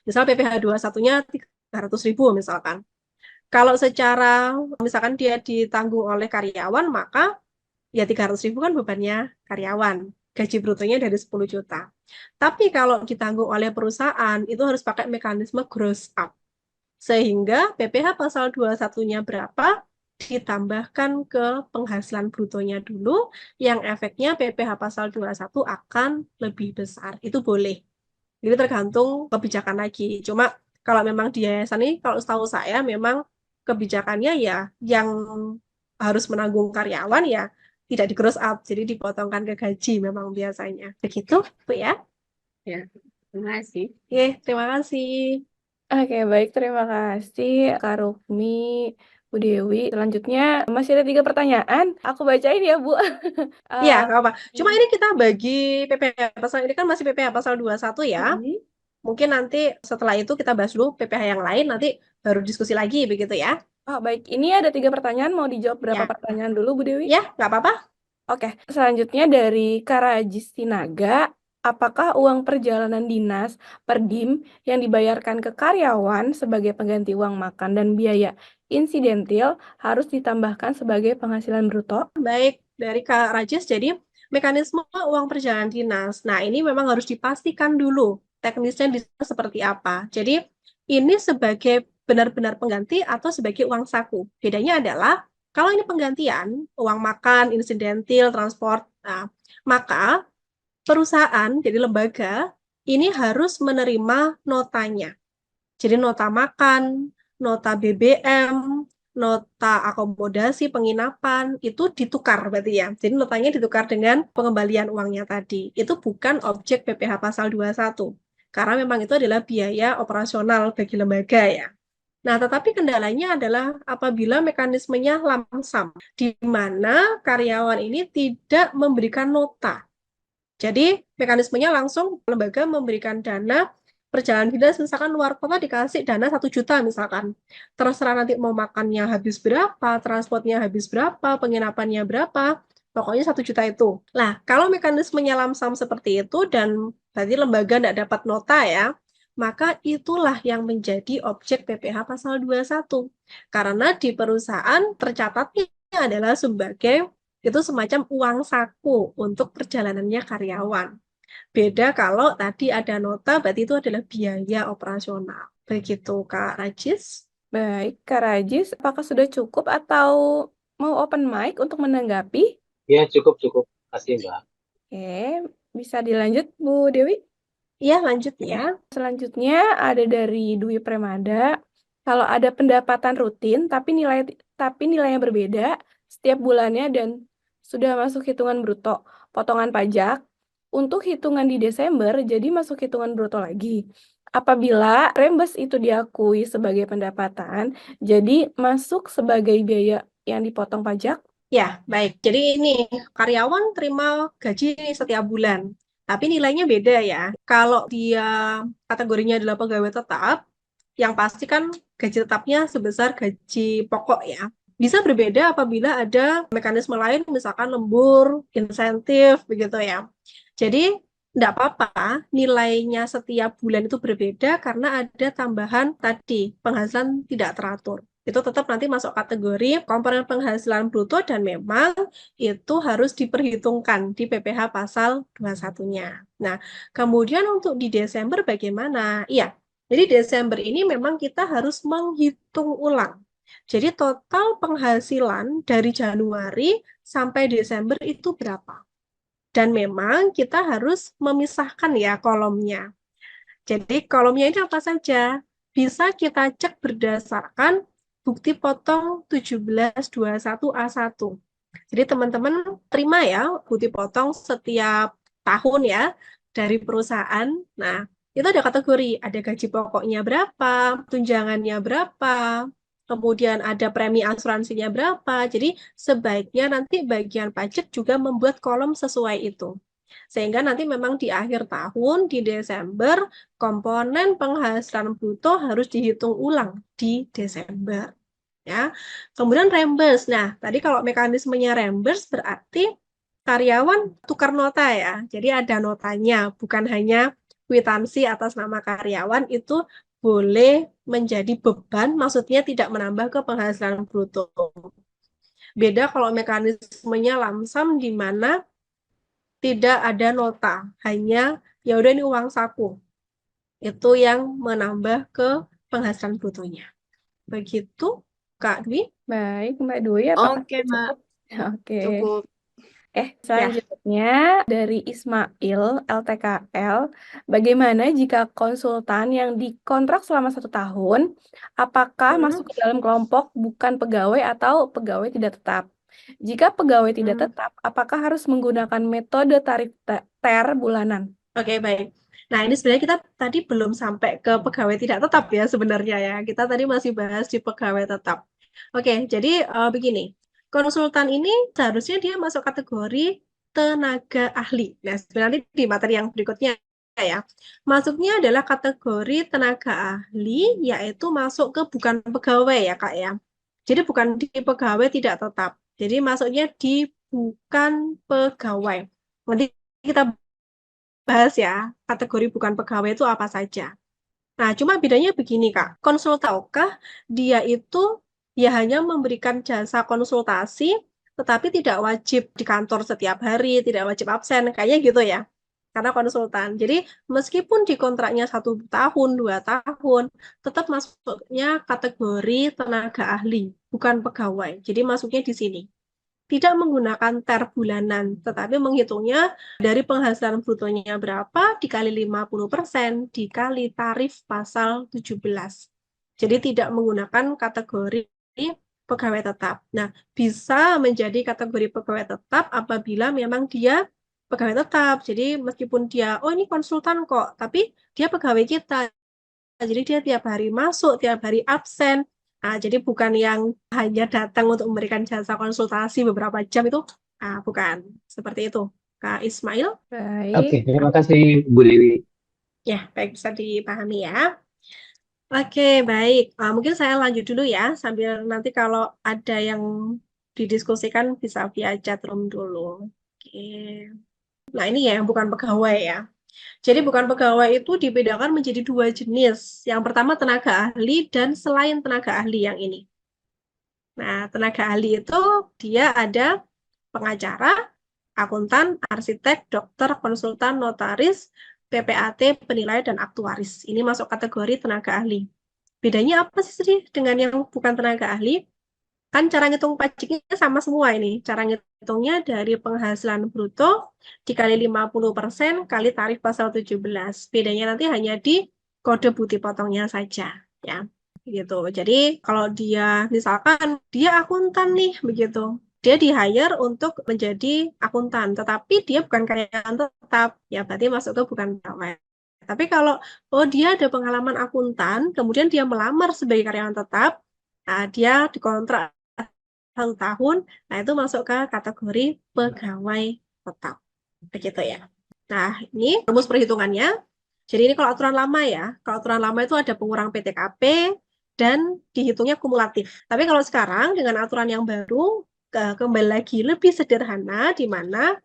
Misal PPh 21-nya 300.000 misalkan. Kalau secara misalkan dia ditanggung oleh karyawan, maka ya 300.000 kan bebannya karyawan. Gaji brutonya dari 10 juta. Tapi kalau ditanggung oleh perusahaan, itu harus pakai mekanisme gross up. Sehingga PPh pasal 21-nya berapa, ditambahkan ke penghasilan brutonya dulu, yang efeknya PPh pasal 21 akan lebih besar. Itu boleh. Jadi tergantung kebijakan lagi. Cuma kalau memang di yayasan ini, kalau setahu saya memang kebijakannya ya yang harus menanggung karyawan ya tidak di gross up, jadi dipotongkan ke gaji memang biasanya. Begitu, Bu ya. Ya, terima kasih. Oke, terima kasih. Oke, baik. Terima kasih, Kak Rukmi, Bu Dewi. Selanjutnya, masih ada 3 pertanyaan. Aku bacain ya, Bu. Iya, Eh, nggak apa. Cuma ini kita bagi PPh pasal ini kan masih PPh pasal 21 ya. mm, Mungkin nanti setelah itu kita bahas dulu PPh yang lain, nanti baru diskusi lagi begitu ya. Oh, baik. Ini ada 3 pertanyaan. Mau dijawab berapa Ya, pertanyaan dulu, Bu Dewi? ya, nggak apa-apa. Oke. Selanjutnya dari Karajis Sinaga. Apakah uang perjalanan dinas Perdim yang dibayarkan ke karyawan sebagai pengganti uang makan dan biaya insidentil harus ditambahkan sebagai penghasilan bruto? Baik, dari Kak Rajes, jadi mekanisme uang perjalanan dinas. Nah, ini memang harus dipastikan dulu teknisnya seperti apa. Jadi, ini sebagai benar-benar pengganti atau sebagai uang saku. Bedanya adalah, kalau ini penggantian, uang makan, insidentil, transport, nah, maka perusahaan, jadi lembaga, ini harus menerima notanya. Jadi nota makan, nota BBM, nota akomodasi, penginapan, itu ditukar berarti ya. Jadi notanya ditukar dengan pengembalian uangnya tadi. Itu bukan objek PPh pasal 21. Karena memang itu adalah biaya operasional bagi lembaga ya. Nah, tetapi kendalanya adalah apabila mekanismenya lamsam, di mana karyawan ini tidak memberikan nota. Jadi mekanismenya langsung lembaga memberikan dana perjalanan dinas, misalkan luar kota dikasih dana 1 juta misalkan. Terserah nanti mau makannya habis berapa, transportnya habis berapa, penginapannya berapa, pokoknya 1 juta itu. Nah, kalau mekanismenya lamsam seperti itu dan berarti lembaga tidak dapat nota ya, maka itulah yang menjadi objek PPh pasal 21. Karena di perusahaan tercatatnya adalah sebagai itu semacam uang saku untuk perjalanannya karyawan. Beda kalau tadi ada nota, berarti itu adalah biaya operasional. Begitu, Kak Rajis. Baik, Kak Rajis, apakah sudah cukup atau mau open mic untuk menanggapi? Ya, cukup. Kasih, Mbak. Oke, bisa dilanjut, Bu Dewi? Ya, lanjut ya. Selanjutnya ada dari Dwi Premada. Kalau ada pendapatan rutin tapi nilainya berbeda setiap bulannya dan sudah masuk hitungan bruto, potongan pajak untuk hitungan di Desember jadi masuk hitungan bruto lagi. Apabila rembes itu diakui sebagai pendapatan, jadi masuk sebagai biaya yang dipotong pajak. Ya, baik. Jadi ini karyawan terima gaji setiap bulan, tapi nilainya beda ya. Kalau dia kategorinya adalah pegawai tetap, yang pasti kan gaji tetapnya sebesar gaji pokok ya. Bisa berbeda apabila ada mekanisme lain, misalkan lembur, insentif, begitu ya. Jadi, tidak apa-apa, nilainya setiap bulan itu berbeda karena ada tambahan tadi, penghasilan tidak teratur. Itu tetap nanti masuk kategori komponen penghasilan bruto dan memang itu harus diperhitungkan di PPh pasal 21-nya. Nah, kemudian untuk di Desember bagaimana? Iya, jadi Desember ini memang kita harus menghitung ulang. Jadi total penghasilan dari Januari sampai Desember itu berapa? Dan memang kita harus memisahkan ya kolomnya. Jadi kolomnya ini apa saja? Bisa kita cek berdasarkan bukti potong 1721A1. Jadi teman-teman terima ya bukti potong setiap tahun ya dari perusahaan. Nah, itu ada kategori, ada gaji pokoknya berapa, tunjangannya berapa, kemudian ada premi asuransinya berapa. Jadi sebaiknya nanti bagian pajak juga membuat kolom sesuai itu. Sehingga nanti memang di akhir tahun, di Desember, komponen penghasilan bruto harus dihitung ulang di Desember. Ya. Kemudian reimburse. Nah, tadi kalau mekanismenya reimburse berarti karyawan tukar nota ya. Jadi ada notanya, bukan hanya kwitansi atas nama karyawan itu boleh menjadi beban, maksudnya tidak menambah ke penghasilan bruto. Beda kalau mekanismenya lamsam di mana tidak ada nota, hanya ya udah ini uang saku. Itu yang menambah ke penghasilan brutonya. Begitu, Kak Dwi? Baik, Mbak Dwi, apakah Oke, Mbak. cukup? Oke. Cukup. Ya, Selanjutnya dari Ismail LTKL, bagaimana jika konsultan yang dikontrak selama 1 tahun, apakah masuk ke dalam kelompok bukan pegawai atau pegawai tidak tetap? Jika pegawai tidak tetap, apakah harus menggunakan metode tarif TER bulanan? Oke, baik. Nah, ini sebenarnya kita tadi belum sampai ke pegawai tidak tetap ya sebenarnya ya. Kita tadi masih bahas di pegawai tetap. Oke, jadi begini. Konsultan ini seharusnya dia masuk kategori tenaga ahli. Nah, sebenarnya di materi yang berikutnya ya. Masuknya adalah kategori tenaga ahli, yaitu masuk ke bukan pegawai ya, Kak ya. Jadi bukan di pegawai tidak tetap. Jadi masuknya di bukan pegawai. Nanti kita bahas ya, kategori bukan pegawai itu apa saja. Nah, cuma bedanya begini, Kak. Konsultankah dia itu ya hanya memberikan jasa konsultasi, tetapi tidak wajib di kantor setiap hari, tidak wajib absen, kayaknya gitu ya. Karena konsultan. Jadi, meskipun di kontraknya 1 tahun, 2 tahun, tetap masuknya kategori tenaga ahli, bukan pegawai. Jadi, masuknya di sini. Tidak menggunakan TER bulanan, tetapi menghitungnya dari penghasilan brutonya berapa dikali 50% dikali tarif pasal 17. Jadi tidak menggunakan kategori pegawai tetap. Nah, bisa menjadi kategori pegawai tetap apabila memang dia pegawai tetap. Jadi meskipun dia, oh ini konsultan kok, tapi dia pegawai kita. Jadi dia tiap hari masuk, tiap hari absen. Nah, jadi bukan yang hanya datang untuk memberikan jasa konsultasi beberapa jam itu, bukan. Seperti itu, Kak Ismail. Baik, Oke, terima kasih Bu Dewi. Ya, baik, bisa dipahami ya. Oke, baik. Mungkin saya lanjut dulu ya, sambil nanti kalau ada yang didiskusikan bisa via chat room dulu. Oke. Nah, ini ya yang bukan pegawai ya. Jadi bukan pegawai itu dibedakan menjadi 2 jenis. Yang pertama tenaga ahli dan selain tenaga ahli yang ini. Nah, tenaga ahli itu dia ada pengacara, akuntan, arsitek, dokter, konsultan, notaris, PPAT, penilai, dan aktuaris. Ini masuk kategori tenaga ahli. Bedanya apa sih dengan yang bukan tenaga ahli? Kan cara ngitung pajaknya sama semua ini. Cara ngitungnya dari penghasilan bruto dikali 50% kali tarif pasal 17. Bedanya nanti hanya di kode bukti potongnya saja, ya. Gitu. Jadi kalau dia misalkan dia akuntan nih begitu. Dia di-hire untuk menjadi akuntan, tetapi dia bukan karyawan tetap, ya berarti masuk ke bukan pegawai. Tapi kalau dia ada pengalaman akuntan, kemudian dia melamar sebagai karyawan tetap, nah dia dikontrak 1 tahun, nah itu masuk ke kategori pegawai tetap. Begitu ya. Nah, ini rumus perhitungannya. Jadi ini kalau aturan lama ya, kalau aturan lama itu ada pengurang PTKP dan dihitungnya kumulatif. Tapi kalau sekarang dengan aturan yang baru, kembali lagi lebih sederhana, di mana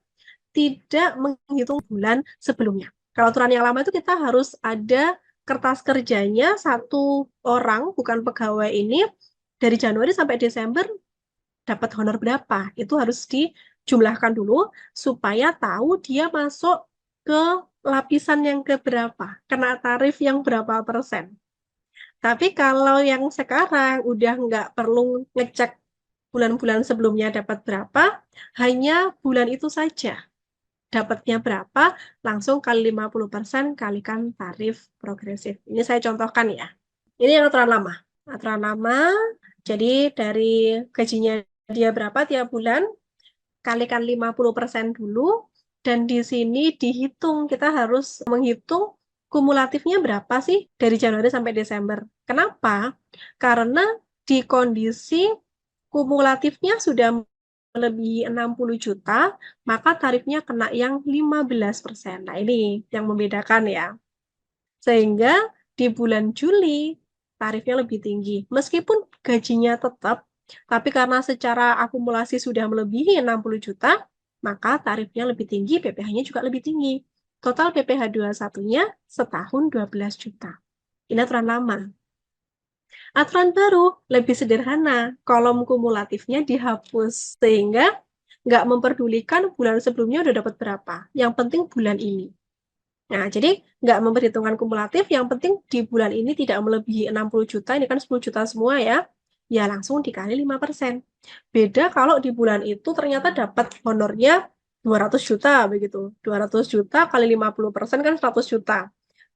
tidak menghitung bulan sebelumnya. Kalau aturan yang lama itu kita harus ada kertas kerjanya 1 orang, bukan pegawai ini, dari Januari sampai Desember dapat honor berapa. Itu harus dijumlahkan dulu supaya tahu dia masuk ke lapisan yang keberapa, kena tarif yang berapa persen. Tapi kalau yang sekarang udah nggak perlu ngecek bulan-bulan sebelumnya dapat berapa, hanya bulan itu saja. Dapatnya berapa, langsung kali 50% kalikan tarif progresif. Ini saya contohkan ya. Ini yang aturan lama. Aturan lama, jadi dari gajinya dia berapa tiap bulan, kalikan 50% dulu, dan di sini dihitung, kita harus menghitung kumulatifnya berapa sih dari Januari sampai Desember. Kenapa? Karena di kondisi kumulatifnya sudah melebihi 60 juta, maka tarifnya kena yang 15%. Nah, ini yang membedakan ya. Sehingga di bulan Juli tarifnya lebih tinggi. Meskipun gajinya tetap, tapi karena secara akumulasi sudah melebihi 60 juta, maka tarifnya lebih tinggi, PPh-nya juga lebih tinggi. Total PPh 21-nya setahun 12 juta. Ini aturan lama. Aturan baru lebih sederhana, kolom kumulatifnya dihapus, sehingga nggak memperdulikan bulan sebelumnya udah dapat berapa. Yang penting bulan ini. Nah, jadi nggak memperhitungkan kumulatif, yang penting di bulan ini tidak melebihi 60 juta, ini kan 10 juta semua ya, ya langsung dikali 5%. Beda kalau di bulan itu ternyata dapat honornya 200 juta begitu. 200 juta kali 50% kan 100 juta.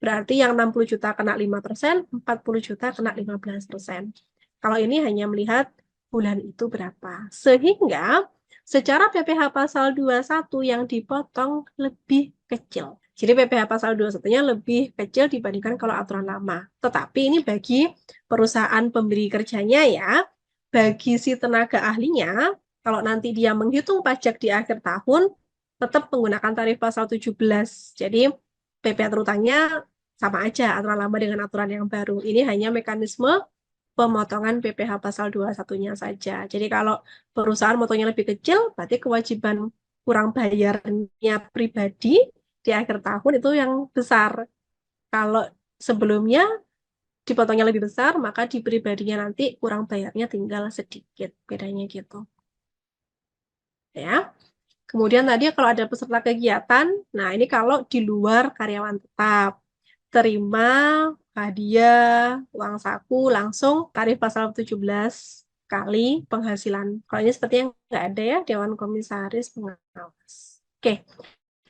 Berarti yang 60 juta kena 5%, 40 juta kena 15%. Kalau ini hanya melihat bulan itu berapa. Sehingga secara PPh pasal 21 yang dipotong lebih kecil. Jadi PPh pasal 21-nya lebih kecil dibandingkan kalau aturan lama. Tetapi ini bagi perusahaan pemberi kerjanya ya. Bagi si tenaga ahlinya, kalau nanti dia menghitung pajak di akhir tahun, tetap menggunakan tarif pasal 17. Jadi PPh terutangnya sama aja aturan lama dengan aturan yang baru. Ini hanya mekanisme pemotongan PPh pasal 21-nya saja. Jadi kalau perusahaan motongnya lebih kecil, berarti kewajiban kurang bayarnya pribadi di akhir tahun itu yang besar. Kalau sebelumnya dipotongnya lebih besar, maka di pribadinya nanti kurang bayarnya tinggal sedikit. Bedanya gitu. Ya. Kemudian tadi kalau ada peserta kegiatan, nah ini kalau di luar karyawan tetap, terima hadiah, uang saku, langsung tarif pasal 17 kali penghasilan. Kalau ini sepertinya nggak ada ya, Dewan Komisaris Pengawas. Oke,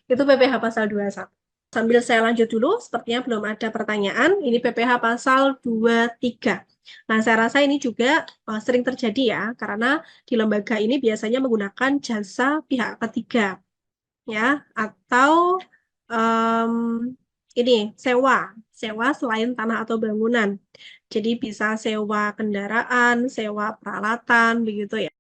itu PPh pasal 21. Sambil saya lanjut dulu, sepertinya belum ada pertanyaan. Ini PPh pasal 23. Nah, saya rasa ini juga sering terjadi ya, karena di lembaga ini biasanya menggunakan jasa pihak ketiga, ya, atau ini sewa selain tanah atau bangunan. Jadi bisa sewa kendaraan, sewa peralatan, begitu ya.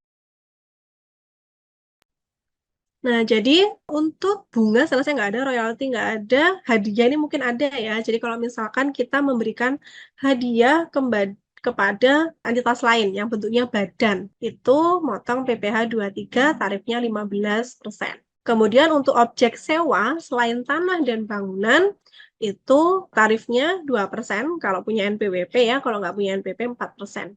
Nah, jadi untuk bunga selesai nggak ada, royalti nggak ada, hadiah ini mungkin ada ya. Jadi kalau misalkan kita memberikan hadiah kepada entitas lain yang bentuknya badan, itu motong PPh 23 tarifnya 15%. Kemudian untuk objek sewa selain tanah dan bangunan, itu tarifnya 2%, kalau punya NPWP ya, kalau nggak punya NPWP 4%.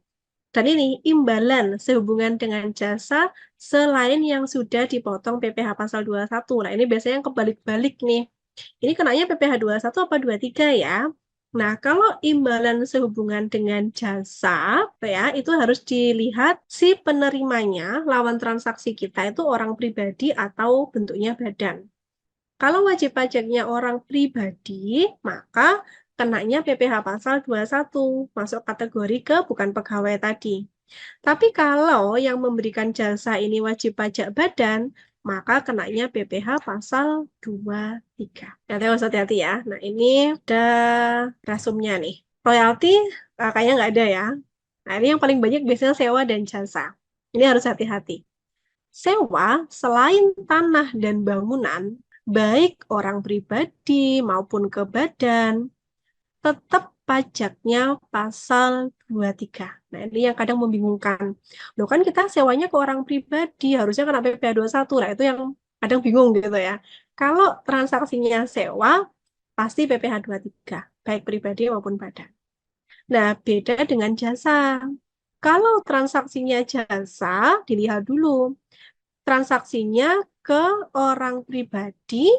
Dan ini imbalan sehubungan dengan jasa selain yang sudah dipotong PPh pasal 21. Nah, ini biasanya yang kebalik-balik nih. Ini kenanya PPh 21 apa 23 ya? Nah, kalau imbalan sehubungan dengan jasa, ya, itu harus dilihat si penerimanya, lawan transaksi kita itu orang pribadi atau bentuknya badan. Kalau wajib pajaknya orang pribadi, maka kenanya PPh pasal 21, masuk kategori ke bukan pegawai tadi. Tapi kalau yang memberikan jasa ini wajib pajak badan, maka kenanya PPh pasal 23. Nanti harus hati-hati ya. Nah, ini ada rasumnya nih. Royalti kayaknya nggak ada ya. Nah, ini yang paling banyak biasanya sewa dan jasa. Ini harus hati-hati. Sewa selain tanah dan bangunan, baik orang pribadi maupun ke badan, tetap pajaknya pasal 23. Nah, ini yang kadang membingungkan. Loh kan kita sewanya ke orang pribadi, harusnya kena PPh 21. Nah, itu yang kadang bingung gitu ya. Kalau transaksinya sewa, pasti PPh 23, baik pribadi maupun badan. Nah, beda dengan jasa. Kalau transaksinya jasa, dilihat dulu. Transaksinya ke orang pribadi,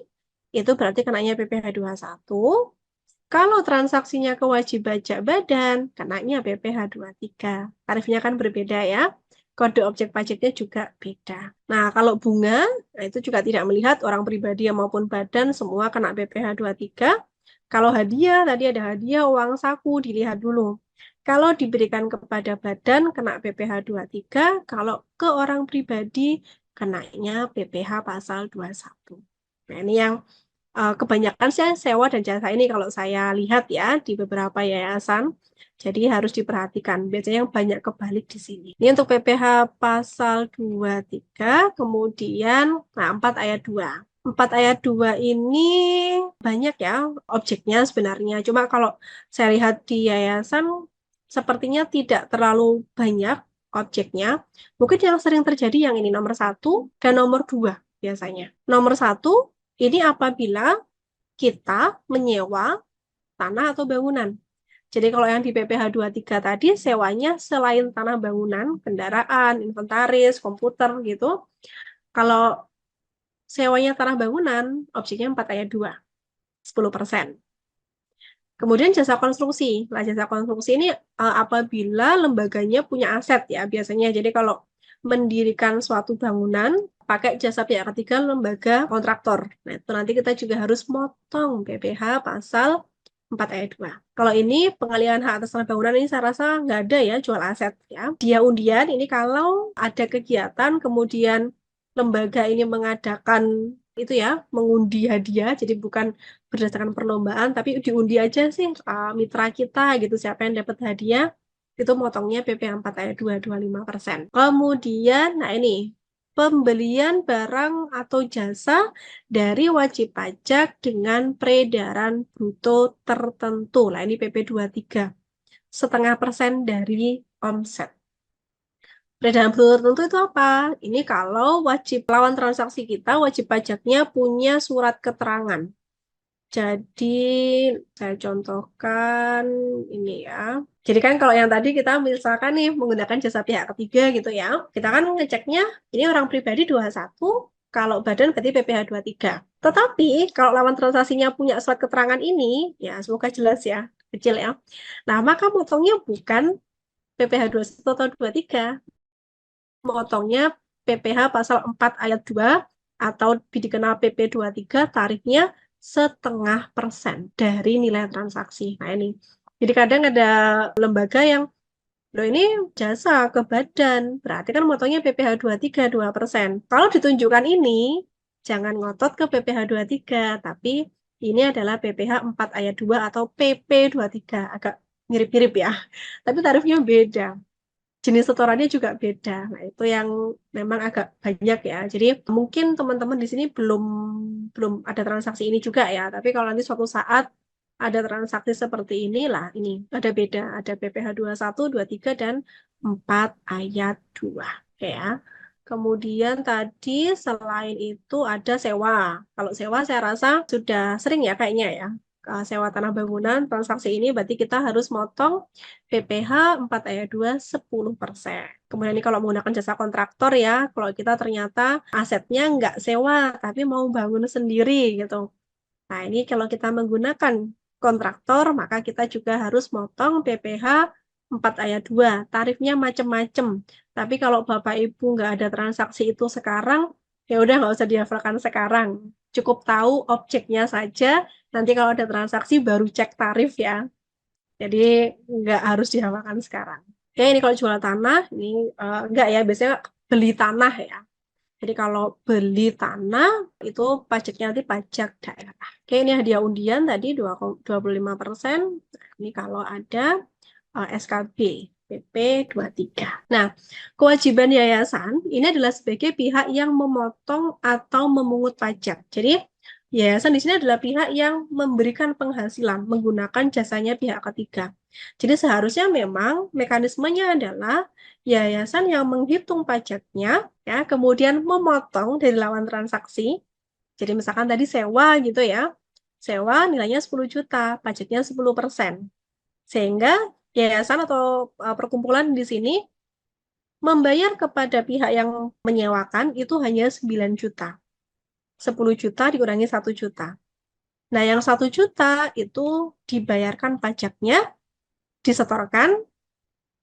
itu berarti kenanya PPh 21. Kalau transaksinya ke wajib pajak badan, kenanya PPh 23. Tarifnya kan berbeda ya. Kode objek pajaknya juga beda. Nah, kalau bunga, nah itu juga tidak melihat orang pribadi maupun badan, semua kena PPh 23. Kalau hadiah, tadi ada hadiah uang saku, dilihat dulu. Kalau diberikan kepada badan, kena PPh 23. Kalau ke orang pribadi, kenanya PPh pasal 21. Nah, ini yang kebanyakan saya sewa dan jasa ini kalau saya lihat ya di beberapa yayasan. Jadi harus diperhatikan. Biasanya yang banyak kebalik di sini. Ini untuk PPh pasal 23, kemudian 4 ayat 2. 4 ayat 2 ini banyak ya objeknya sebenarnya. Cuma kalau saya lihat di yayasan sepertinya tidak terlalu banyak objeknya. Mungkin yang sering terjadi yang ini nomor 1 dan nomor 2 biasanya. Nomor 1 ini apabila kita menyewa tanah atau bangunan. Jadi kalau yang di PPh 23 tadi sewanya selain tanah bangunan, kendaraan, inventaris, komputer gitu. Kalau sewanya tanah bangunan, objeknya 4 ayat 2, 10%. Kemudian jasa konstruksi. Nah, jasa konstruksi ini apabila lembaganya punya aset ya biasanya. Jadi kalau mendirikan suatu bangunan pakai jasa pihak ketiga lembaga kontraktor. Nah, itu nanti kita juga harus motong PPh pasal 4 ayat 2. Kalau ini pengalihan hak atas tanah bangunan ini saya rasa nggak ada ya jual aset ya. Dia undian ini kalau ada kegiatan kemudian lembaga ini mengadakan itu ya, mengundi hadiah, jadi bukan berdasarkan perlombaan, tapi diundi aja sih mitra kita gitu, siapa yang dapat hadiah, itu motongnya PPh 4 ayat 2, 25%. Kemudian, nah ini, pembelian barang atau jasa dari wajib pajak dengan peredaran bruto tertentu. Nah ini PP 23, 0,5% dari omset. Peredaran bruto tertentu itu apa? Ini kalau wajib lawan transaksi kita, wajib pajaknya punya surat keterangan. Jadi saya contohkan ini ya. Jadi kan kalau yang tadi kita misalkan nih menggunakan jasa pihak ketiga gitu ya. Kita kan ngeceknya ini orang pribadi 21, kalau badan berarti PPh 23. Tetapi kalau lawan transaksinya punya surat keterangan ini, ya semoga jelas ya, kecil ya. Nah, maka motongnya bukan PPh 21 atau 23, motongnya PPh pasal 4 ayat 2 atau dikenal PP 23, tarifnya 0,5% dari nilai transaksi. Nah ini, jadi kadang ada lembaga yang, loh ini jasa ke badan, berarti kan motongnya PPh 23, 2%. Kalau ditunjukkan ini, jangan ngotot ke PPh 23, tapi ini adalah PPh 4 ayat 2 atau PP 23, agak mirip-mirip ya, tapi tarifnya beda. Jenis setorannya juga beda. Nah, itu yang memang agak banyak ya. Jadi mungkin teman-teman di sini belum ada transaksi ini juga ya. Tapi kalau nanti suatu saat ada transaksi seperti inilah, ini ada beda. Ada PPh 21, 23, dan 4 ayat 2. Oke ya. Kemudian tadi selain itu ada sewa. Kalau sewa saya rasa sudah sering ya kayaknya ya. Sewa tanah bangunan, transaksi ini berarti kita harus motong PPh 4 ayat 2, 10%. Kemudian ini kalau menggunakan jasa kontraktor ya, kalau kita ternyata asetnya nggak sewa, tapi mau bangun sendiri gitu. Nah ini kalau kita menggunakan kontraktor, maka kita juga harus motong PPh 4 ayat 2. Tarifnya macam-macam. Tapi kalau Bapak Ibu nggak ada transaksi itu sekarang, ya udah nggak usah dihafalkan sekarang. Cukup tahu objeknya saja, nanti kalau ada transaksi baru cek tarif ya. Jadi nggak harus dihafalkan sekarang. Oke, ini kalau jual tanah, ini enggak ya, biasanya beli tanah ya. Jadi kalau beli tanah, itu pajaknya nanti pajak daerah. Oke, ini hadiah undian tadi 25%. Ini kalau ada SKB, PP 23. Nah, kewajiban yayasan ini adalah sebagai pihak yang memotong atau memungut pajak. Jadi, yayasan di sini adalah pihak yang memberikan penghasilan menggunakan jasanya pihak ketiga. Jadi seharusnya memang mekanismenya adalah yayasan yang menghitung pajaknya, ya, kemudian memotong dari lawan transaksi. Jadi misalkan tadi sewa gitu ya, sewa nilainya 10 juta, pajaknya 10%. Sehingga yayasan atau perkumpulan di sini membayar kepada pihak yang menyewakan itu hanya 9 juta. 10 juta dikurangi 1 juta. Nah, yang 1 juta itu dibayarkan pajaknya, disetorkan,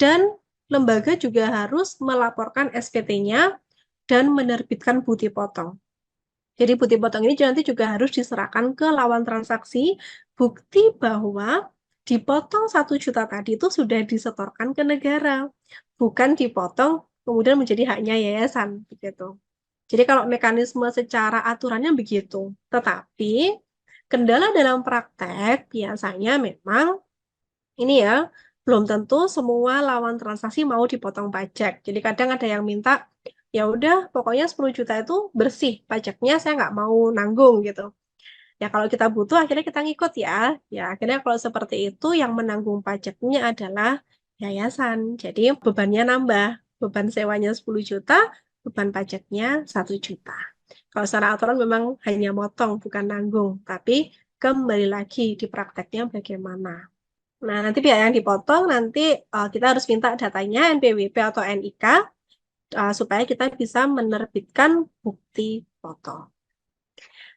dan lembaga juga harus melaporkan SPT-nya dan menerbitkan bukti potong. Jadi bukti potong ini nanti juga harus diserahkan ke lawan transaksi, bukti bahwa dipotong 1 juta tadi itu sudah disetorkan ke negara, bukan dipotong kemudian menjadi haknya yayasan, begitu. Jadi kalau mekanisme secara aturannya begitu, tetapi kendala dalam praktek biasanya memang ini ya, belum tentu semua lawan transaksi mau dipotong pajak. Jadi kadang ada yang minta, ya udah pokoknya 10 juta itu bersih, pajaknya saya nggak mau nanggung gitu. Ya kalau kita butuh akhirnya kita ngikut ya. Ya akhirnya kalau seperti itu yang menanggung pajaknya adalah yayasan. Jadi bebannya nambah. Beban sewanya 10 juta, beban pajaknya 1 juta. Kalau secara aturan memang hanya motong, bukan nanggung. Tapi kembali lagi di prakteknya bagaimana. Nah, nanti pihak yang dipotong, nanti kita harus minta datanya NPWP atau NIK, supaya kita bisa menerbitkan bukti potong.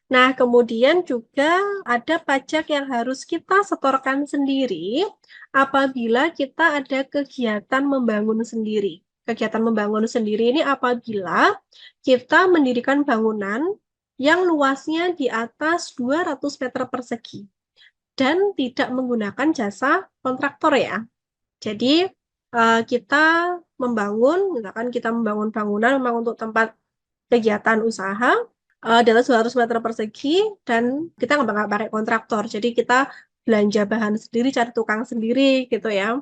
Nah, kemudian juga ada pajak yang harus kita setorkan sendiri apabila kita ada kegiatan membangun sendiri. Kegiatan membangun sendiri ini apabila kita mendirikan bangunan yang luasnya di atas 200 meter persegi dan tidak menggunakan jasa kontraktor ya. Jadi kita membangun, misalkan kita membangun bangunan memang untuk tempat kegiatan usaha, di atas 200 meter persegi dan kita nggak pakai kontraktor. Jadi kita belanja bahan sendiri, cari tukang sendiri gitu ya.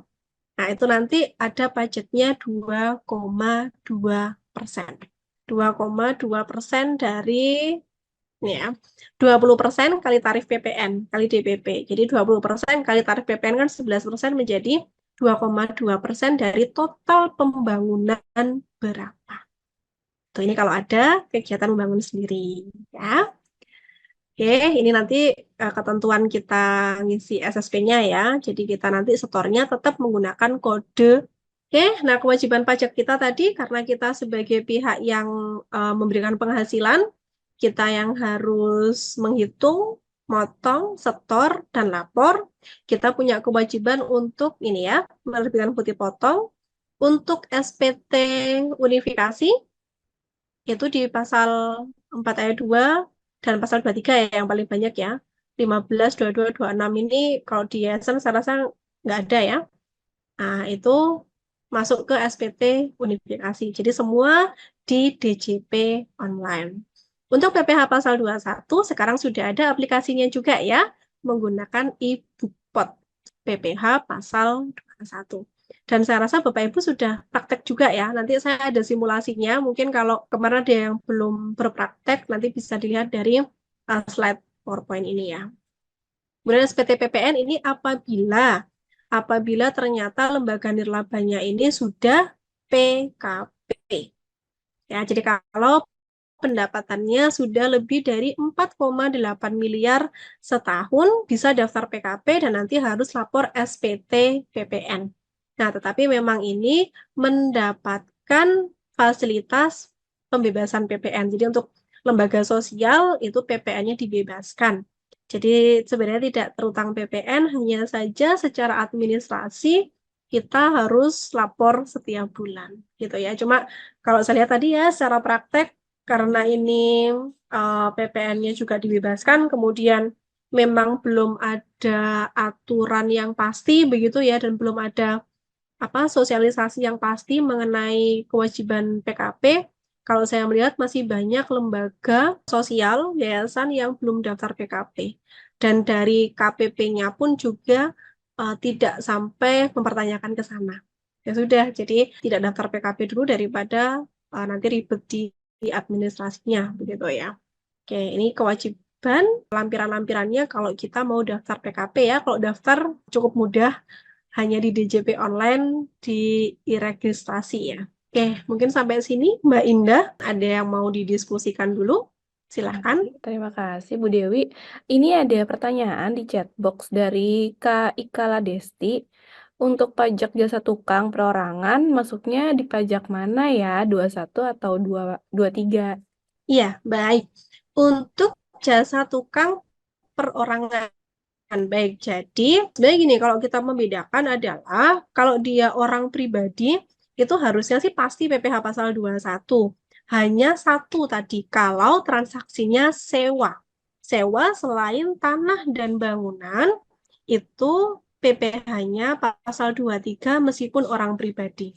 Nah, itu nanti ada pajaknya 2,2%. 2,2% dari ini ya, 20% kali tarif PPN kali DPP. Jadi 20% kali tarif PPN kan 11% menjadi 2,2% dari total pembangunan berapa. Tuh, ini kalau ada kegiatan membangun sendiri ya. Oke, ini nanti ketentuan kita ngisi SSP-nya ya. Jadi kita nanti setornya tetap menggunakan kode. Oke, nah kewajiban pajak kita tadi karena kita sebagai pihak yang memberikan penghasilan, kita yang harus menghitung, motong, setor, dan lapor. Kita punya kewajiban untuk ini ya, menerbitkan bukti potong. Untuk SPT unifikasi, itu di pasal 4 ayat 2 dan pasal 23 ya, yang paling banyak ya. 15, 22, 26 ini kalau di yayasan saya rasa nggak ada ya. Nah, itu masuk ke SPT unifikasi. Jadi semua di DJP online. Untuk PPh pasal 21 sekarang sudah ada aplikasinya juga ya, menggunakan e-bookpot PPh pasal 21. Dan saya rasa Bapak Ibu sudah praktek juga ya. Nanti saya ada simulasinya. Mungkin kalau kemarin ada yang belum berpraktek, nanti bisa dilihat dari slide PowerPoint ini ya. Kemudian SPT PPN ini apabila ternyata lembaga nirlabanya ini sudah PKP. Ya, jadi kalau pendapatannya sudah lebih dari 4,8 miliar setahun, bisa daftar PKP dan nanti harus lapor SPT PPN. Nah, tetapi memang ini mendapatkan fasilitas pembebasan PPN. Jadi untuk lembaga sosial itu PPN-nya dibebaskan. Jadi sebenarnya tidak terutang PPN, hanya saja secara administrasi kita harus lapor setiap bulan gitu ya. Cuma kalau saya lihat tadi ya secara praktek karena ini PPN-nya juga dibebaskan, kemudian memang belum ada aturan yang pasti begitu ya, dan belum ada sosialisasi yang pasti mengenai kewajiban PKP. Kalau saya melihat masih banyak lembaga sosial, yayasan yang belum daftar PKP. Dan dari KPP-nya pun juga tidak sampai mempertanyakan ke sana. Ya sudah, jadi tidak daftar PKP dulu daripada nanti ribet di administrasinya, begitu ya. Oke, ini kewajiban lampiran-lampirannya kalau kita mau daftar PKP ya. Kalau daftar cukup mudah, hanya di DJP online di e-registrasi ya. Oke, mungkin sampai sini Mbak Indah ada yang mau didiskusikan dulu? Silahkan. Terima kasih Bu Dewi. Ini ada pertanyaan di chat box dari Kak Ika Ladesti. Untuk pajak jasa tukang perorangan, masuknya di pajak mana ya? 21 atau 23? Iya, baik. Untuk jasa tukang perorangan. Baik, jadi sebenarnya gini, kalau kita membedakan adalah kalau dia orang pribadi, itu harusnya sih pasti PPh pasal 21. Hanya satu tadi, kalau transaksinya sewa. Sewa selain tanah dan bangunan, itu PPh-nya pasal 23 meskipun orang pribadi.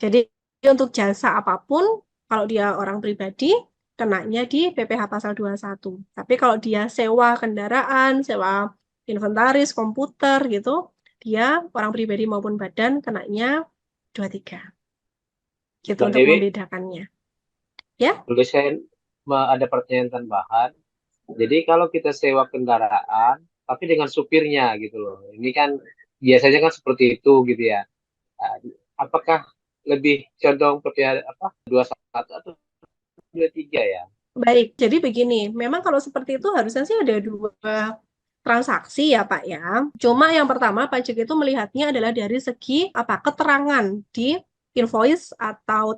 Jadi untuk jasa apapun, kalau dia orang pribadi, kenanya di PPh pasal 21. Tapi kalau dia sewa kendaraan, sewa inventaris, komputer gitu, dia orang pribadi maupun badan kenanya 23. Gitu Mbak untuk Dewi, membedakannya. Ya, boleh saya ada pertanyaan tambahan. Jadi kalau kita sewa kendaraan, tapi dengan supirnya gitu loh. Ini kan biasanya kan seperti itu gitu ya. Nah, apakah lebih condong PPh 21 atau 23 ya? baik. Jadi begini, memang kalau seperti itu harusnya sih ada dua transaksi ya Pak ya. Cuma yang pertama pajak itu melihatnya adalah dari segi keterangan di invoice atau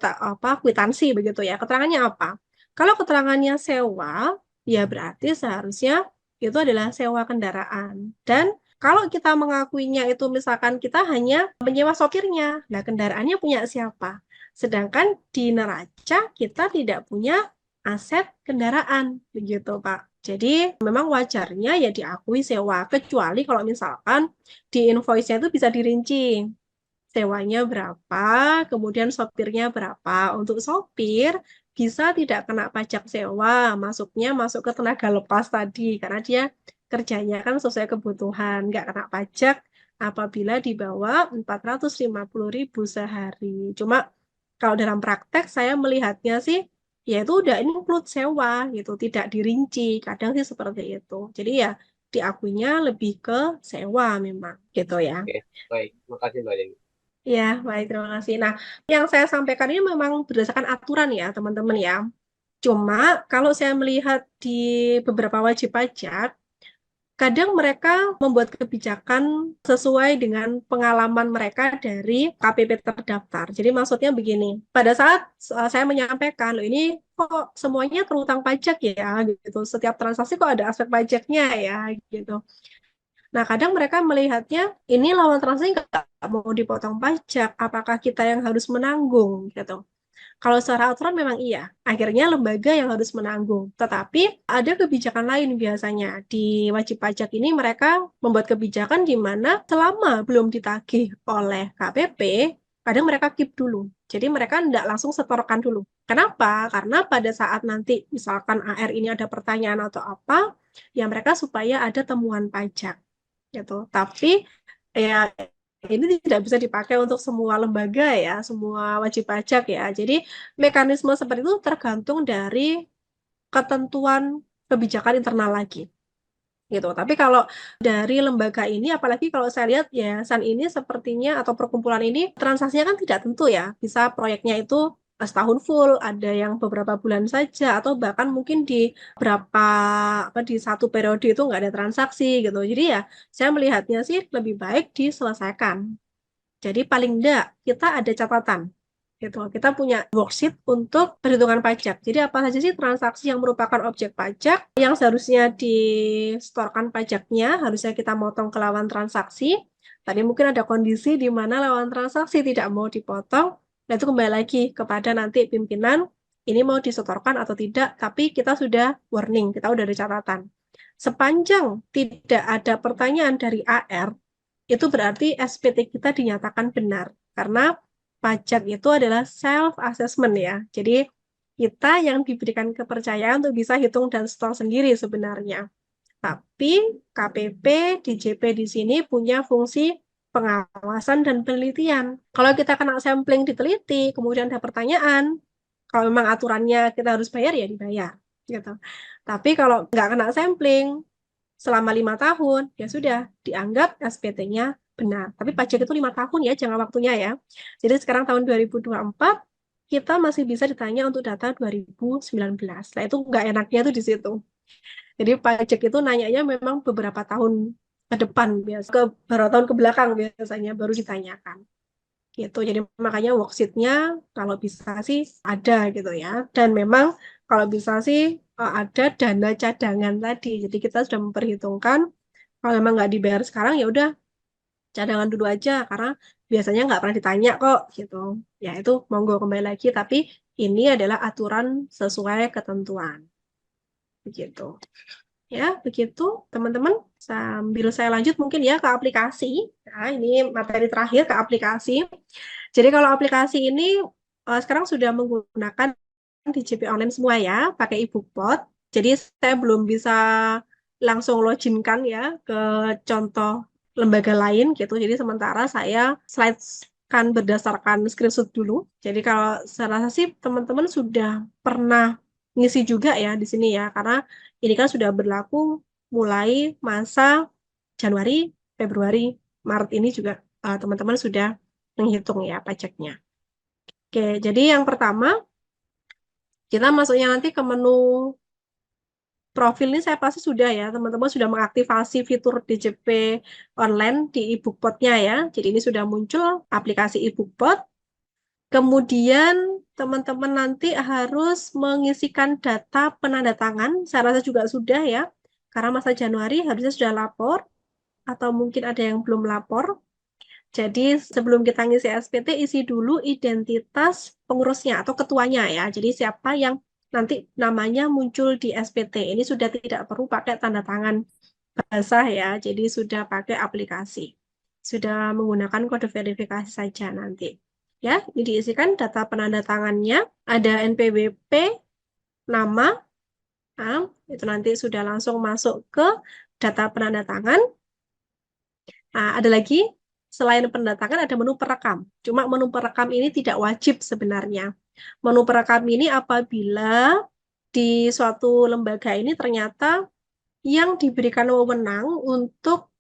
kwitansi begitu ya. Keterangannya apa? Kalau keterangannya sewa, ya berarti seharusnya itu adalah sewa kendaraan. Dan kalau kita mengakuinya itu misalkan kita hanya menyewa sopirnya, nah kendaraannya punya siapa? Sedangkan di neraca kita tidak punya aset kendaraan, begitu Pak. Jadi memang wajarnya ya diakui sewa, kecuali kalau misalkan di invoice-nya itu bisa dirinci. Sewanya berapa, kemudian sopirnya berapa. Untuk sopir bisa tidak kena pajak sewa, masuknya masuk ke tenaga lepas tadi, karena dia kerjanya kan sesuai kebutuhan, nggak kena pajak apabila di bawah 450.000 sehari. Cuma kalau dalam praktek saya melihatnya sih, ya itu udah include sewa gitu, tidak dirinci. Kadang sih seperti itu. Jadi ya diakuinya lebih ke sewa memang gitu ya. Oke, baik. Makasih Mbak Dewi. Ya, baik, terima kasih. Nah, yang saya sampaikan ini memang berdasarkan aturan ya, teman-teman ya. Cuma kalau saya melihat di beberapa wajib pajak, kadang mereka membuat kebijakan sesuai dengan pengalaman mereka dari KPP terdaftar. Jadi maksudnya begini, pada saat saya menyampaikan, loh ini kok semuanya terutang pajak ya, gitu. Setiap transaksi kok ada aspek pajaknya ya, gitu. Nah, kadang mereka melihatnya ini lawan transaksi nggak mau dipotong pajak, apakah kita yang harus menanggung gitu. Kalau secara aturan memang iya, akhirnya lembaga yang harus menanggung. Tetapi ada kebijakan lain biasanya. Di wajib pajak ini mereka membuat kebijakan di mana selama belum ditagih oleh KPP, kadang mereka keep dulu. Jadi mereka tidak langsung setorkan dulu. Kenapa? Karena pada saat nanti misalkan AR ini ada pertanyaan atau apa, ya mereka supaya ada temuan pajak gitu. Tapi ya ini tidak bisa dipakai untuk semua lembaga ya, semua wajib pajak ya. Jadi mekanisme seperti itu tergantung dari ketentuan kebijakan internal lagi gitu. Tapi kalau dari lembaga ini, apalagi kalau saya lihat yayasan ini sepertinya atau perkumpulan ini transaksinya kan tidak tentu ya. Bisa proyeknya itu setahun full, ada yang beberapa bulan saja, atau bahkan mungkin di berapa di satu periode itu nggak ada transaksi gitu. Jadi ya saya melihatnya sih lebih baik diselesaikan. Jadi paling enggak kita ada catatan Gitu. Kita punya worksheet untuk perhitungan pajak. Jadi apa saja sih transaksi yang merupakan objek pajak yang seharusnya disetorkan pajaknya, harusnya kita motong ke lawan transaksi. Tadi mungkin ada kondisi di mana lawan transaksi tidak mau dipotong, nah itu kembali lagi kepada nanti pimpinan, ini mau disetorkan atau tidak, tapi kita sudah warning, kita sudah ada catatan. Sepanjang tidak ada pertanyaan dari AR, itu berarti SPT kita dinyatakan benar. Karena pajak itu adalah self-assessment ya. Jadi kita yang diberikan kepercayaan untuk bisa hitung dan setor sendiri sebenarnya. Tapi KPP, DJP di sini punya fungsi pengawasan dan penelitian. Kalau kita kena sampling diteliti, kemudian ada pertanyaan, kalau memang aturannya kita harus bayar, ya dibayar. Gitu. Tapi kalau nggak kena sampling, selama 5 tahun, ya sudah, dianggap SPT-nya benar. Tapi pajak itu 5 tahun ya, jangka waktunya ya. Jadi sekarang tahun 2024, kita masih bisa ditanya untuk data 2019. Nah, itu nggak enaknya tuh di situ. Jadi pajak itu nanyanya memang beberapa tahun ke depan, biasa ke beberapa tahun ke belakang biasanya baru ditanyakan. Gitu. Jadi makanya worksheet-nya kalau bisa sih ada gitu ya. Dan memang kalau bisa sih ada dana cadangan tadi. Jadi kita sudah memperhitungkan kalau memang nggak dibayar sekarang ya udah cadangan dulu aja karena biasanya nggak pernah ditanya kok gitu. Ya itu monggo kembali lagi tapi ini adalah aturan sesuai ketentuan. Begitu. Ya, begitu teman-teman. Sambil saya lanjut mungkin ya ke aplikasi. Nah, ini materi terakhir ke aplikasi. Jadi kalau aplikasi ini sekarang sudah menggunakan DJP online semua ya, pakai e-bookpot. Jadi saya belum bisa langsung loginkan ya ke contoh lembaga lain gitu. Jadi sementara saya slides kan berdasarkan screenshot dulu. Jadi kalau saya rasa sih teman-teman sudah pernah ngisi juga ya di sini ya, karena ini kan sudah berlaku mulai masa Januari, Februari, Maret ini juga teman-teman sudah menghitung ya pajaknya. Oke, jadi yang pertama kita masuknya nanti ke menu profil ini saya pasti sudah ya, teman-teman sudah mengaktifasi fitur DJP online di e-bookpot-nya ya. Jadi ini sudah muncul aplikasi e-bookpot. Kemudian teman-teman nanti harus mengisikan data penandatangan. Saya rasa juga sudah ya, karena masa Januari harusnya sudah lapor, atau mungkin ada yang belum lapor. Jadi sebelum kita ngisi SPT, isi dulu identitas pengurusnya atau ketuanya ya. Jadi siapa yang nanti namanya muncul di SPT. Ini sudah tidak perlu pakai tanda tangan basah ya, jadi sudah pakai aplikasi. Sudah menggunakan kode verifikasi saja nanti. Ya, ini diisikan data penanda tangannya, ada NPWP, nama, nah, itu nanti sudah langsung masuk ke data penanda tangan. Nah, ada lagi, selain penanda tangan ada menu perekam. Cuma menu perekam ini tidak wajib sebenarnya. Menu perekam ini apabila di suatu lembaga ini ternyata yang diberikan wewenang untuk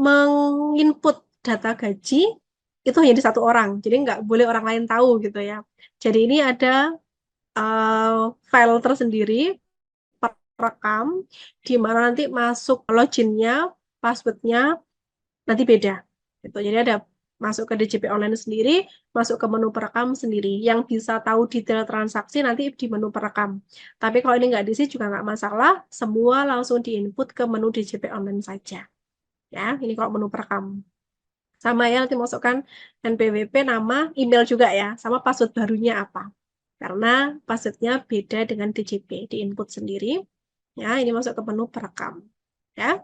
menginput data gaji itu hanya di satu orang. Jadi nggak boleh orang lain tahu gitu ya. Jadi ini ada file tersendiri perekam di mana nanti masuk loginnya, passwordnya nanti beda. Gitu. Jadi ada masuk ke DJP online sendiri, masuk ke menu perekam sendiri. Yang bisa tahu detail transaksi nanti di menu perekam. Tapi kalau ini nggak diisi juga nggak masalah, semua langsung diinput ke menu DJP online saja. Ya, ini kalau menu perekam. Sama ya, nanti masukkan NPWP, nama, email juga ya, sama password barunya apa. Karena passwordnya beda dengan DJP, diinput sendiri. Ya, ini masuk ke menu perekam. Ya.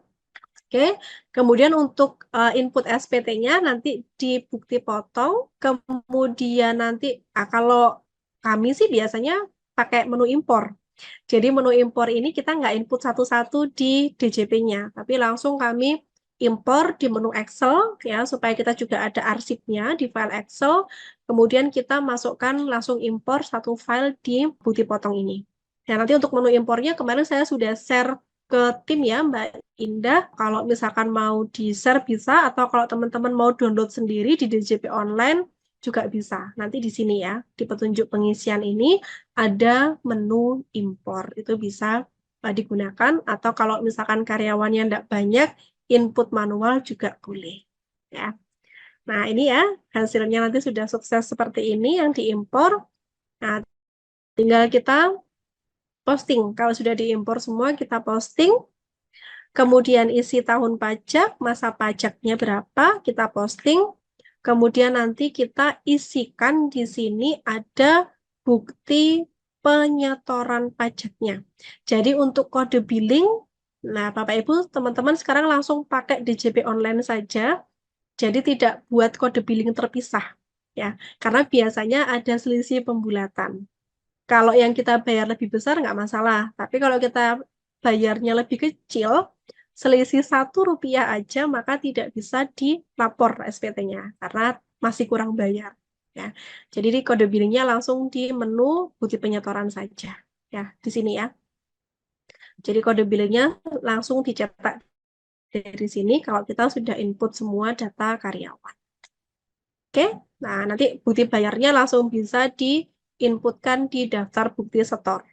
Oke, kemudian untuk input SPT-nya nanti di bukti potong, kemudian nanti kalau kami sih biasanya pakai menu impor. Jadi menu impor ini kita nggak input satu-satu di DJP-nya, tapi langsung kami impor di menu Excel ya supaya kita juga ada arsipnya di file Excel. Kemudian kita masukkan langsung impor satu file di bukti potong ini. Nah, nanti untuk menu impornya kemarin saya sudah share ke tim ya Mbak Indah, kalau misalkan mau di-share bisa, atau kalau teman-teman mau download sendiri di DJP online juga bisa. Nanti di sini ya, di petunjuk pengisian ini ada menu impor, itu bisa digunakan, atau kalau misalkan karyawannya tidak banyak, input manual juga boleh. Ya. Nah, ini ya, hasilnya nanti sudah sukses seperti ini yang diimpor. Nah, tinggal kita posting. Kalau sudah diimpor semua, kita posting. Kemudian isi tahun pajak, masa pajaknya berapa, kita posting. Kemudian nanti kita isikan di sini ada bukti penyetoran pajaknya. Jadi untuk kode billing, nah Bapak Ibu, teman-teman sekarang langsung pakai DJP online saja. Jadi tidak buat kode billing terpisah ya. Karena biasanya ada selisih pembulatan. Kalau yang kita bayar lebih besar nggak masalah, tapi kalau kita bayarnya lebih kecil, selisih Rp1 aja maka tidak bisa dilapor SPT-nya karena masih kurang bayar ya. Jadi di kode billingnya langsung di menu bukti penyetoran saja ya di sini ya. Jadi kode billingnya langsung dicetak dari sini kalau kita sudah input semua data karyawan. Oke, nah nanti bukti bayarnya langsung bisa diinputkan di daftar bukti setor.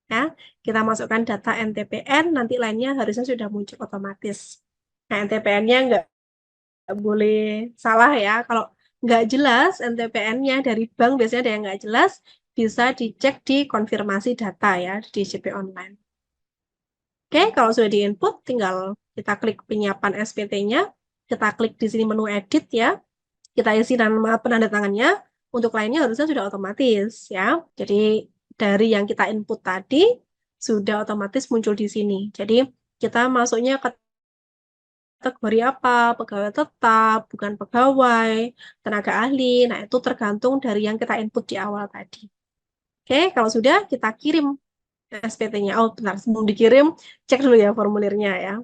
Ya, kita masukkan data NTPN, nanti lainnya harusnya sudah muncul otomatis. Nah, NTPN-nya nggak boleh salah ya. Kalau nggak jelas NTPN-nya dari bank, biasanya ada yang nggak jelas, bisa dicek di konfirmasi data ya, di DJP online. Oke, kalau sudah diinput, tinggal kita klik penyiapan SPT-nya, kita klik di sini menu edit ya, kita isi nama penandatangannya, untuk lainnya harusnya sudah otomatis ya. Jadi dari yang kita input tadi sudah otomatis muncul di sini. Jadi kita masuknya ke kategori apa, pegawai tetap, bukan pegawai, tenaga ahli. Nah, itu tergantung dari yang kita input di awal tadi. Oke, kalau sudah kita kirim SPT-nya. Oh, bentar, sebelum dikirim, cek dulu ya formulirnya ya.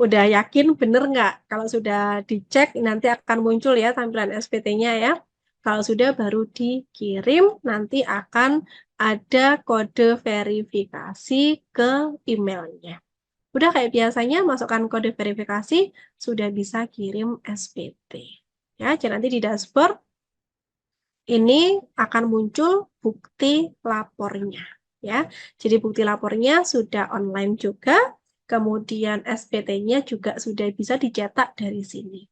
Udah yakin bener nggak? Kalau sudah dicek, nanti akan muncul ya tampilan SPT-nya ya. Kalau sudah baru dikirim, nanti akan ada kode verifikasi ke emailnya. Udah kayak biasanya, masukkan kode verifikasi, sudah bisa kirim SPT. Ya, jadi nanti di dashboard, ini akan muncul bukti lapornya. Ya, jadi bukti lapornya sudah online juga, kemudian SPT-nya juga sudah bisa dicetak dari sini.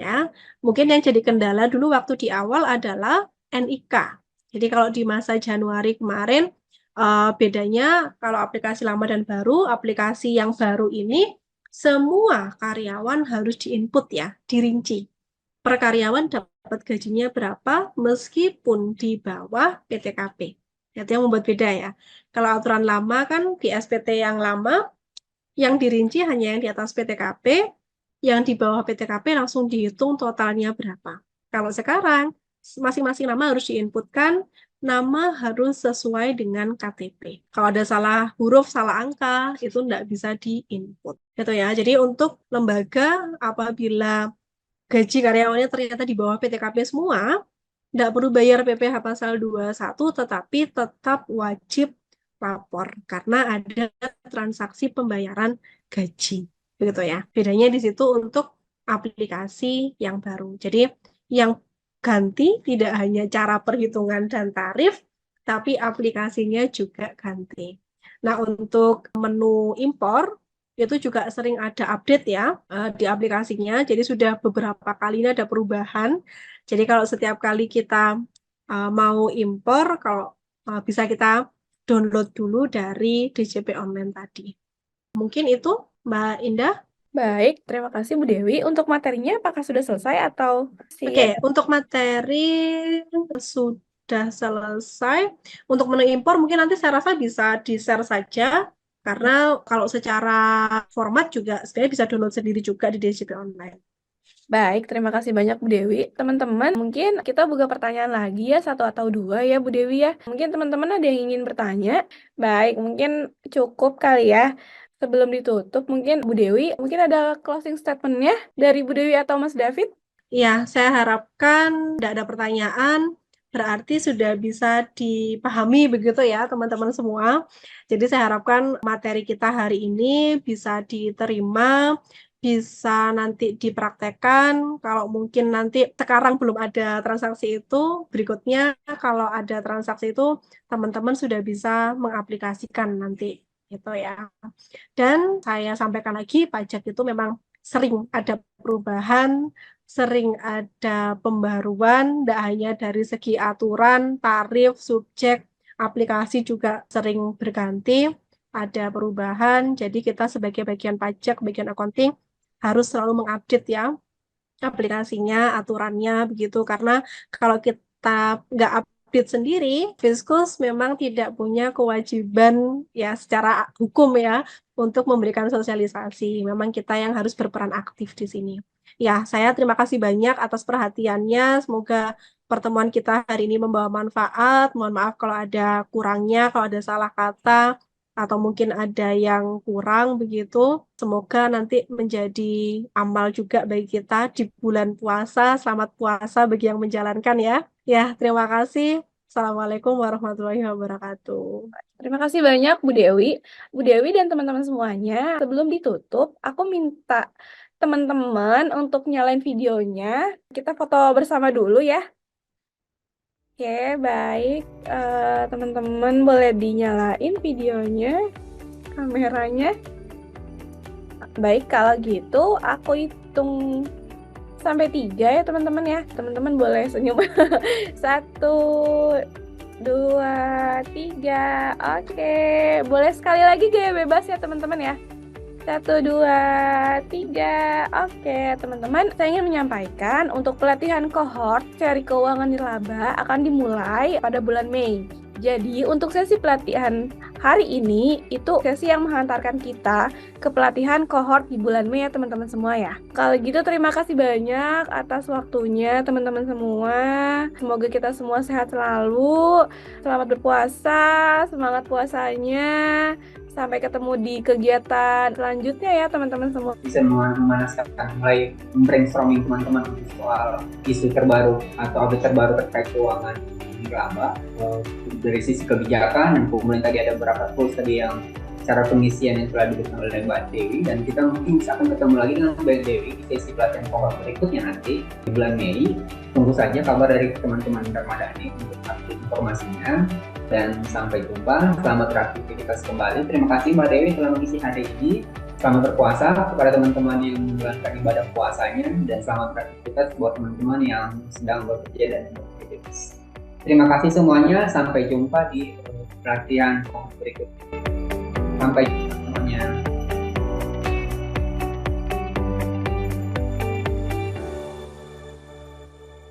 Ya, mungkin yang jadi kendala dulu waktu di awal adalah NIK. Jadi kalau di masa Januari kemarin, bedanya kalau aplikasi lama dan baru, aplikasi yang baru ini semua karyawan harus diinput ya, dirinci. Per karyawan dapat gajinya berapa meskipun di bawah PTKP. Itu yang membuat beda ya. Kalau aturan lama kan di SPT yang lama, yang dirinci hanya yang di atas PTKP, yang di bawah PTKP langsung dihitung totalnya berapa. Kalau sekarang, masing-masing nama harus diinputkan, nama harus sesuai dengan KTP. Kalau ada salah huruf, salah angka, itu tidak bisa diinput. Gitu ya. Jadi untuk lembaga, apabila gaji karyawannya ternyata di bawah PTKP semua, tidak perlu bayar PPh pasal 21, tetapi tetap wajib lapor karena ada transaksi pembayaran gaji. Begitu ya. Bedanya di situ untuk aplikasi yang baru. Jadi yang ganti tidak hanya cara perhitungan dan tarif, tapi aplikasinya juga ganti. Nah, untuk menu impor, itu juga sering ada update ya di aplikasinya. Jadi sudah beberapa kali ini ada perubahan. Jadi kalau setiap kali kita mau impor, kalau bisa kita download dulu dari DJP online tadi. Mungkin itu Mbak Indah. Baik, terima kasih Bu Dewi. Untuk materinya apakah sudah selesai atau Oke, untuk materi sudah selesai. Untuk menu impor mungkin nanti saya rasa bisa di-share saja. Karena kalau secara format juga sebenarnya bisa download sendiri juga di DJP online. Baik, terima kasih banyak Bu Dewi. Teman-teman, mungkin kita buka pertanyaan lagi ya, satu atau dua ya Bu Dewi ya. Mungkin teman-teman ada yang ingin bertanya. Baik, mungkin cukup kali ya. Sebelum ditutup, mungkin Bu Dewi, mungkin ada closing statement-nya dari Bu Dewi atau Mas David? Ya, saya harapkan tidak ada pertanyaan, berarti sudah bisa dipahami begitu ya teman-teman semua. Jadi saya harapkan materi kita hari ini bisa diterima, bisa nanti dipraktekkan. Kalau mungkin nanti sekarang belum ada transaksi itu, berikutnya kalau ada transaksi itu teman-teman sudah bisa mengaplikasikan nanti gitu ya. Dan saya sampaikan lagi, pajak itu memang sering ada perubahan, sering ada pembaruan, tidak hanya dari segi aturan, tarif, subjek, aplikasi juga sering berganti, ada perubahan. Jadi kita sebagai bagian pajak, bagian accounting harus selalu mengupdate ya aplikasinya, aturannya begitu. Karena kalau kita nggak update sendiri, Fiskus memang tidak punya kewajiban ya secara hukum ya untuk memberikan sosialisasi. Memang kita yang harus berperan aktif di sini. Ya, saya terima kasih banyak atas perhatiannya. Semoga pertemuan kita hari ini membawa manfaat. Mohon maaf kalau ada kurangnya, kalau ada salah kata, atau mungkin ada yang kurang begitu. Semoga nanti menjadi amal juga bagi kita di bulan puasa. Selamat puasa bagi yang menjalankan ya. Ya, terima kasih. Assalamualaikum warahmatullahi wabarakatuh. Terima kasih banyak Bu Dewi. Bu Dewi dan teman-teman semuanya, sebelum ditutup, aku minta teman-teman untuk nyalain videonya. Kita foto bersama dulu ya. Oke, baik. Teman-teman boleh dinyalain videonya, kameranya. Baik, kalau gitu aku hitung sampai 3 ya teman-teman ya. Teman-teman boleh senyum. 1, 2, 3. Oke, boleh sekali lagi gaya bebas ya teman-teman ya. 1, 2, 3. Oke, teman-teman, saya ingin menyampaikan untuk pelatihan kohort seri keuangan nirlaba akan dimulai pada bulan Mei. Jadi, untuk sesi pelatihan hari ini, itu sesi yang menghantarkan kita ke pelatihan kohort di bulan Mei ya teman-teman semua ya. Kalau gitu, terima kasih banyak atas waktunya teman-teman semua. Semoga kita semua sehat selalu. Selamat berpuasa, semangat puasanya. Sampai ketemu di kegiatan selanjutnya ya teman-teman semua. Bisa memanaskan, mulai brainstorming teman-teman soal isu terbaru atau update terbaru terkait keuangan nirlaba dari sisi kebijakan, dan kemudian tadi ada beberapa tools tadi yang cara pengisian yang telah diberikan oleh Mbak Dewi, dan kita mungkin bisa akan ketemu lagi dengan Mbak Dewi di sesi pelatihan kohort berikutnya nanti di bulan Mei. Tunggu saja kabar dari teman-teman Darmadani untuk update informasinya, dan sampai jumpa. Selamat beraktivitas kembali. Terima kasih Mbak Dewi telah mengisi hari ini. Selamat berpuasa kepada teman-teman yang menjalankan ibadah puasanya, dan selamat beraktivitas buat teman-teman yang sedang bekerja dan beraktivitas. Terima kasih semuanya. Sampai jumpa di pelatihan berikutnya. Sampai jumpa.